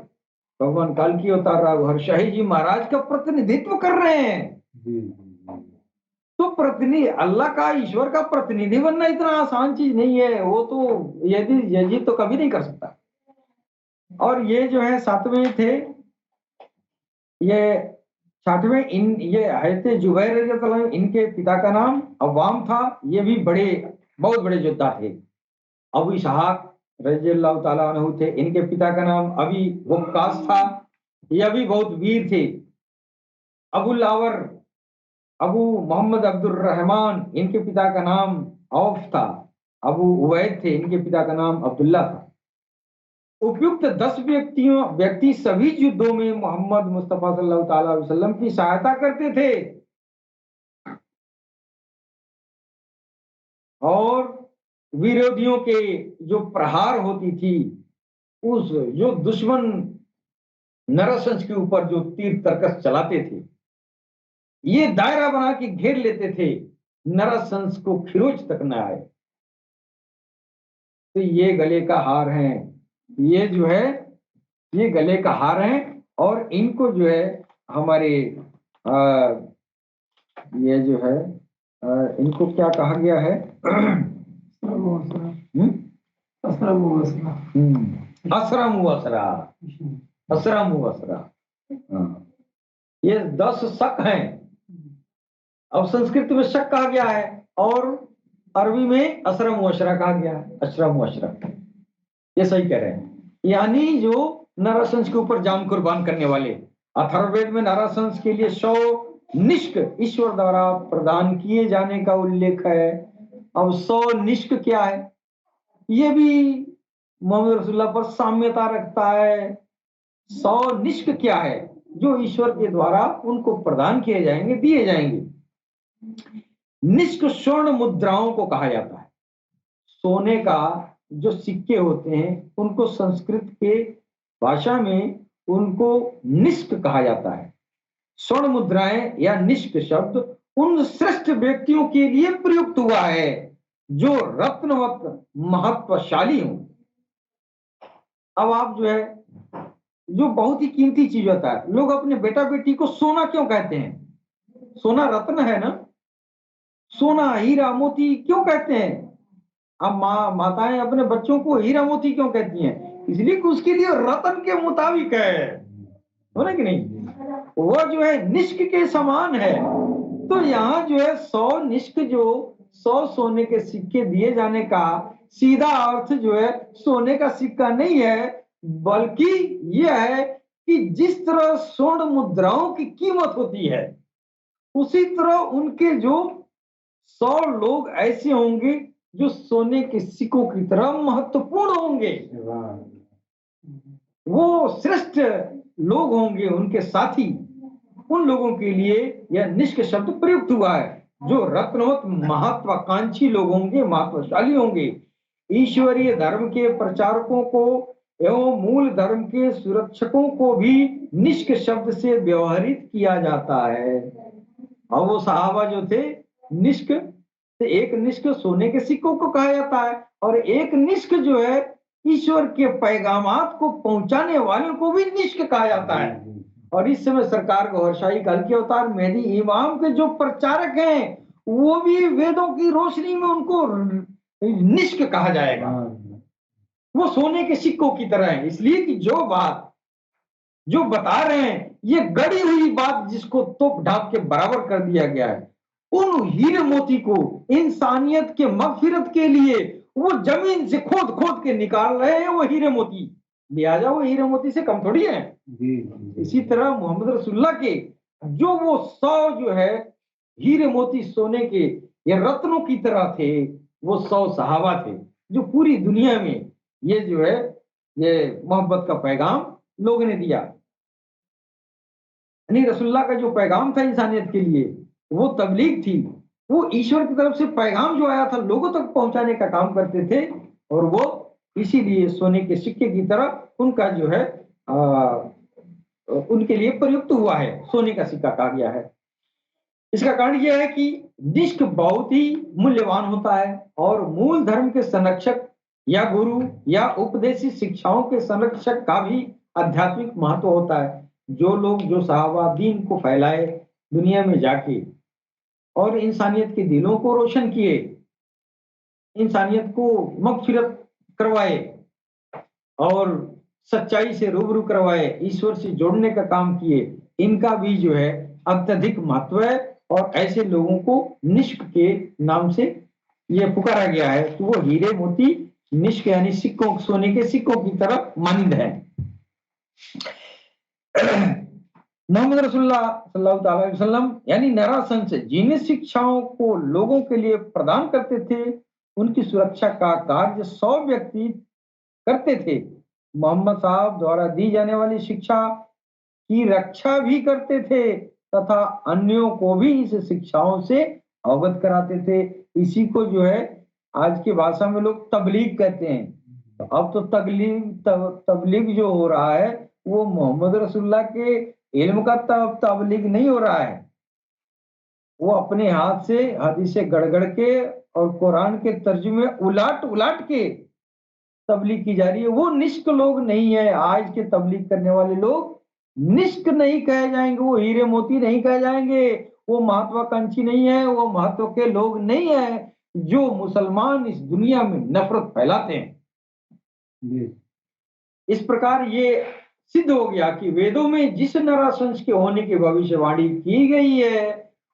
भगवान कालकी अवतार राव हरशाही जी महाराज का प्रतिनिधित्व कर रहे हैं। तो प्रतिनिधि अल्लाह का, ईश्वर का प्रतिनिधि बनना इतना आसान चीज नहीं है। वो तो यदि यजीद तो कभी नहीं कर सकता। और ये जो है सातवें थे, ये छठवें, इन ये हजरत जुबैर रज़ियल्लाहु अन्हु, इनके पिता का नाम अव्वाम था। ये भी बड़े, बहुत बड़े योद्धा थे। अबू इसहाक रज़ियल्लाहु ताला अन्हु थे, इनके पिता का नाम अबी वक्कास था। ये भी बहुत वीर थे। अबू लावर, अबू मोहम्मद अब्दुल रहमान, इनके पिता का नाम औफ था। अबू उवैद थे, इनके पिता का नाम अब्दुल्ला था। उपयुक्त 10 व्यक्ति सभी युद्धों में मोहम्मद मुस्तफा सल्लल्लाहु अलैहि वसल्लम की सहायता करते थे। और विरोधियों के जो प्रहार होती थी, उस जो दुश्मन नरसंस के ऊपर जो तीर तर्कस चलाते थे, ये दायरा बना के घेर लेते थे, नरसंस को खिरोच तक न आए। तो ये गले का हार है, ये जो है ये गले का हार है। और इनको जो है हमारे ये जो है इनको क्या कहा गया है? असरम असरा, असरम असरा। ये 10 शक हैं। अब संस्कृत में शक कहा गया है और अरबी में असरम अशरा कहा गया है, अशरम अशरा। ये सही कह रहे हैं। यानी जो नरसंस के ऊपर जान कुर्बान करने वाले। अथर्ववेद में नरसंस के लिए 100 निष्क ईश्वर द्वारा प्रदान किए जाने का उल्लेख है। अब 100 निष्क क्या है? ये भी मोहम्मद रसूलुल्लाह पर साम्यता रखता है। 100 निष्क क्या है? जो ईश्वर के द्वारा उनको प्रदान किए जाएंगे, दिए जाएंगे। निष्क स्वर्ण मुद्राओं को कहा जाता है। सोने का जो सिक्के होते हैं, उनको संस्कृत के भाषा में उनको निष्क कहा जाता है। स्वर्ण मुद्राएं या निष्क शब्द उन श्रेष्ठ व्यक्तियों के लिए प्रयुक्त हुआ है जो रत्नवत महत्वशाली हों। अब आप जो है, जो बहुत ही कीमती चीज होता है, लोग अपने बेटा बेटी को सोना क्यों कहते हैं? सोना रत्न है ना। सोना, हीरा, मोती क्यों कहते हैं? अब माताएं अपने बच्चों को हीरा मोती क्यों कहती हैं? इसलिए कि उसके लिए रतन के मुताबिक है, हो ना कि नहीं? वो जो है निष्क के समान है। तो यहाँ जो है 100 निष्क, जो 100 सोने के सिक्के दिए जाने का सीधा अर्थ जो है सोने का सिक्का नहीं है, बल्कि यह है कि जिस तरह स्वर्ण मुद्राओं की कीमत होती है, उसी तरह उनके जो 100 लोग ऐसे होंगे जो सोने के सिक्कों की तरह महत्वपूर्ण होंगे। वो श्रेष्ठ लोग होंगे, उनके साथी। उन लोगों के लिए यह निष्क शब्द प्रयुक्त हुआ है, जो रत्नवत महत्वाकांक्षी लोग होंगे, महत्वशाली होंगे। ईश्वरीय धर्म के प्रचारकों को एवं मूल धर्म के सुरक्षकों को भी निष्क शब्द से व्यवहारित किया जाता है। और वो सहाबा जो थे, निष्क, एक निष्क सोने के सिक्कों को कहा जाता है, और एक निष्क जो है ईश्वर के पैगामात को पहुंचाने वालों को भी निष्क कहा जाता है। और इस समय सरकार गौहरशाही कल्कि अवतार मेहदी इमाम के जो प्रचारक हैं, वो भी वेदों की रोशनी में उनको निष्क कहा जाएगा। वो सोने के सिक्कों की तरह है, इसलिए कि जो बात जो बता रहे हैं, ये गड़ी हुई बात जिसको तोप ढाप के बराबर कर दिया गया है। उन हीरे मोती को इंसानियत के मगफिरत के लिए वो जमीन से खोद खोद के निकाल रहे हैं, वो हीरे मोती। लिहाजा वो हीरे मोती से कम थोड़ी है। इसी तरह मोहम्मद रसूलुल्लाह के जो वो 100 जो है हीरे मोती सोने के ये रत्नों की तरह थे, वो 100 सहाबा थे, जो पूरी दुनिया में ये जो है ये मोहब्बत का पैगाम लोगों ने दिया। यानी रसूलुल्लाह का जो पैगाम था इंसानियत के लिए, वो तबलीग थी, वो ईश्वर की तरफ से पैगाम जो आया था लोगों तक पहुंचाने का काम करते थे। और वो इसीलिए सोने के सिक्के की तरह उनका जो है उनके लिए प्रयुक्त हुआ है, सोने का सिक्का कहा गया है। इसका कारण यह है कि निष्क बहुत ही मूल्यवान होता है और मूल धर्म के संरक्षक या गुरु या उपदेशी शिक्षाओं के संरक्षक का भी आध्यात्मिक महत्व होता है। जो लोग जो सहाबा दीन को फैलाए दुनिया में जाके और इंसानियत के दिलों को रोशन किए, इंसानियत को मगफिरत करवाए और सच्चाई से रूबरू करवाए, ईश्वर से जोड़ने का काम किए, इनका भी जो है अत्यधिक महत्व है। और ऐसे लोगों को निष्क के नाम से ये पुकारा गया है कि वो हीरे मोती निष्क यानी सिक्कों, सोने के सिक्कों की तरह मानिंद है। मोहम्मद रसूलुल्लाह सल्लल्लाहु अलैहि वसल्लम यानी नरासंस जिन शिक्षाओं को लोगों के लिए प्रदान करते थे, उनकी सुरक्षा का कार्य 100 व्यक्ति करते थे। मोहम्मद साहब द्वारा दी जाने वाली शिक्षा की रक्षा भी करते थे तथा अन्यों को भी इस शिक्षाओं से अवगत कराते थे। इसी को जो है आज की भाषा में लोग तबलीग कहते हैं। तो अब तो तबलीग जो हो रहा है वो मोहम्मद रसूलुल्लाह के इल्म का तबलीग नहीं हो रहा है, वो अपने हाथ से हदीसें गड़गड़ के और कुरान के तर्जुमे उलाट उलाट के तबलीग की जा रही है। वो निष्क लोग नहीं है। आज के तबलीग करने वाले लोग निष्क नहीं कहे जाएंगे, वो हीरे मोती नहीं कहे जाएंगे, वो महत्वाकांक्षी नहीं है, वो महत्व के लोग नहीं है जो मुसलमान इस दुनिया में नफरत फैलाते हैं। इस प्रकार ये सिद्ध हो गया कि वेदों में जिस नराशंस के होने की भविष्यवाणी की गई है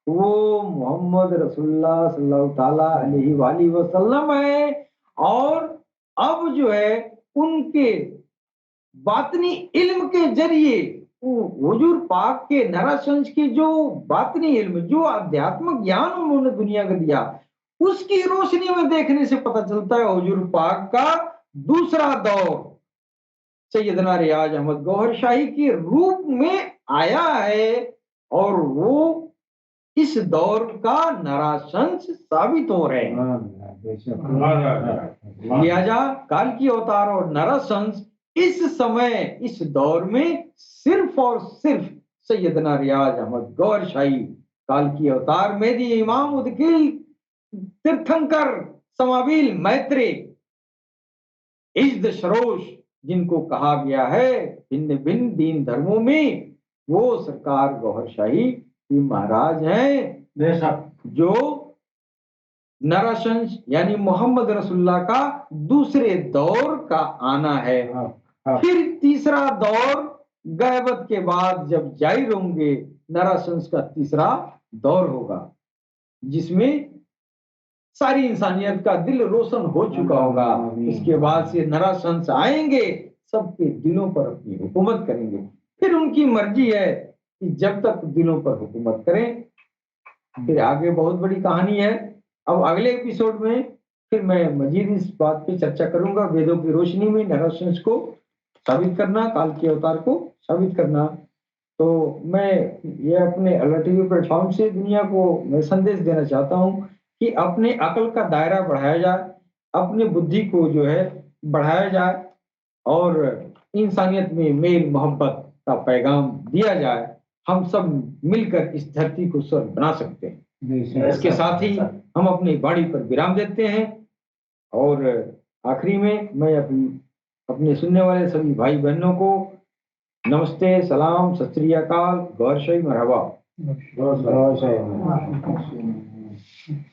वो मोहम्मद रसूलुल्लाह सल्लल्लाहु अलैहि वसल्लम है। और अब जो है उनके बातनी इल्म के जरिए हुजूर पाक के नराशंस की जो बातनी इल्म, जो आध्यात्मिक ज्ञान उन्होंने दुनिया को दिया, उसकी रोशनी में देखने से पता चलता है हुजूर पाक का दूसरा दौर सैयदना रियाज अहमद गौहर शाही के रूप में आया है और वो इस दौर का नराशंस साबित हो रहे हैं। लिहाजा काल की अवतार और नराशंस इस समय इस दौर में सिर्फ और सिर्फ सैयदना रियाज अहमद गौहर शाही काल की अवतार मेदी इमाम उदकिल तीर्थंकर समाबिल मैत्रे इज्द शरोश जिनको कहा गया है भिन्न भिन्न दीन धर्मों में, वो सरकार गौहर शाही की महाराज हैं जो नराशंस यानी मोहम्मद रसूलुल्लाह का दूसरे दौर का आना है। फिर तीसरा दौर गैबत के बाद जब जाहिर होंगे नराशंस का तीसरा दौर होगा जिसमें सारी इंसानियत का दिल रोशन हो चुका होगा। इसके बाद से नराशंस आएंगे, सबके दिलों पर अपनी हुकूमत करेंगे। फिर उनकी मर्जी है कि जब तक दिलों पर हुकूमत करें। फिर आगे बहुत बड़ी कहानी है। अब अगले एपिसोड में फिर मैं मजीद इस बात पे चर्चा करूंगा, वेदों की रोशनी में नराशंस को साबित करना, काल के अवतार को साबित करना। तो मैं ये अपने अलर्ट टीवी प्लेटफॉर्म से दुनिया को मैं संदेश देना चाहता हूँ कि अपने अकल का दायरा बढ़ाया जाए, अपने बुद्धि को जो है बढ़ाया जाए और इंसानियत में मेल मोहब्बत का पैगाम दिया जाए। हम सब मिलकर इस धरती को स्वर्ग बना सकते हैं। इसके साथ ही हम अपनी वाणी पर विराम देते हैं और आखिरी में मैं अपने सुनने वाले सभी भाई बहनों को नमस्ते, सलाम, सत श्री अकाल, गौर शाही, मरहबा।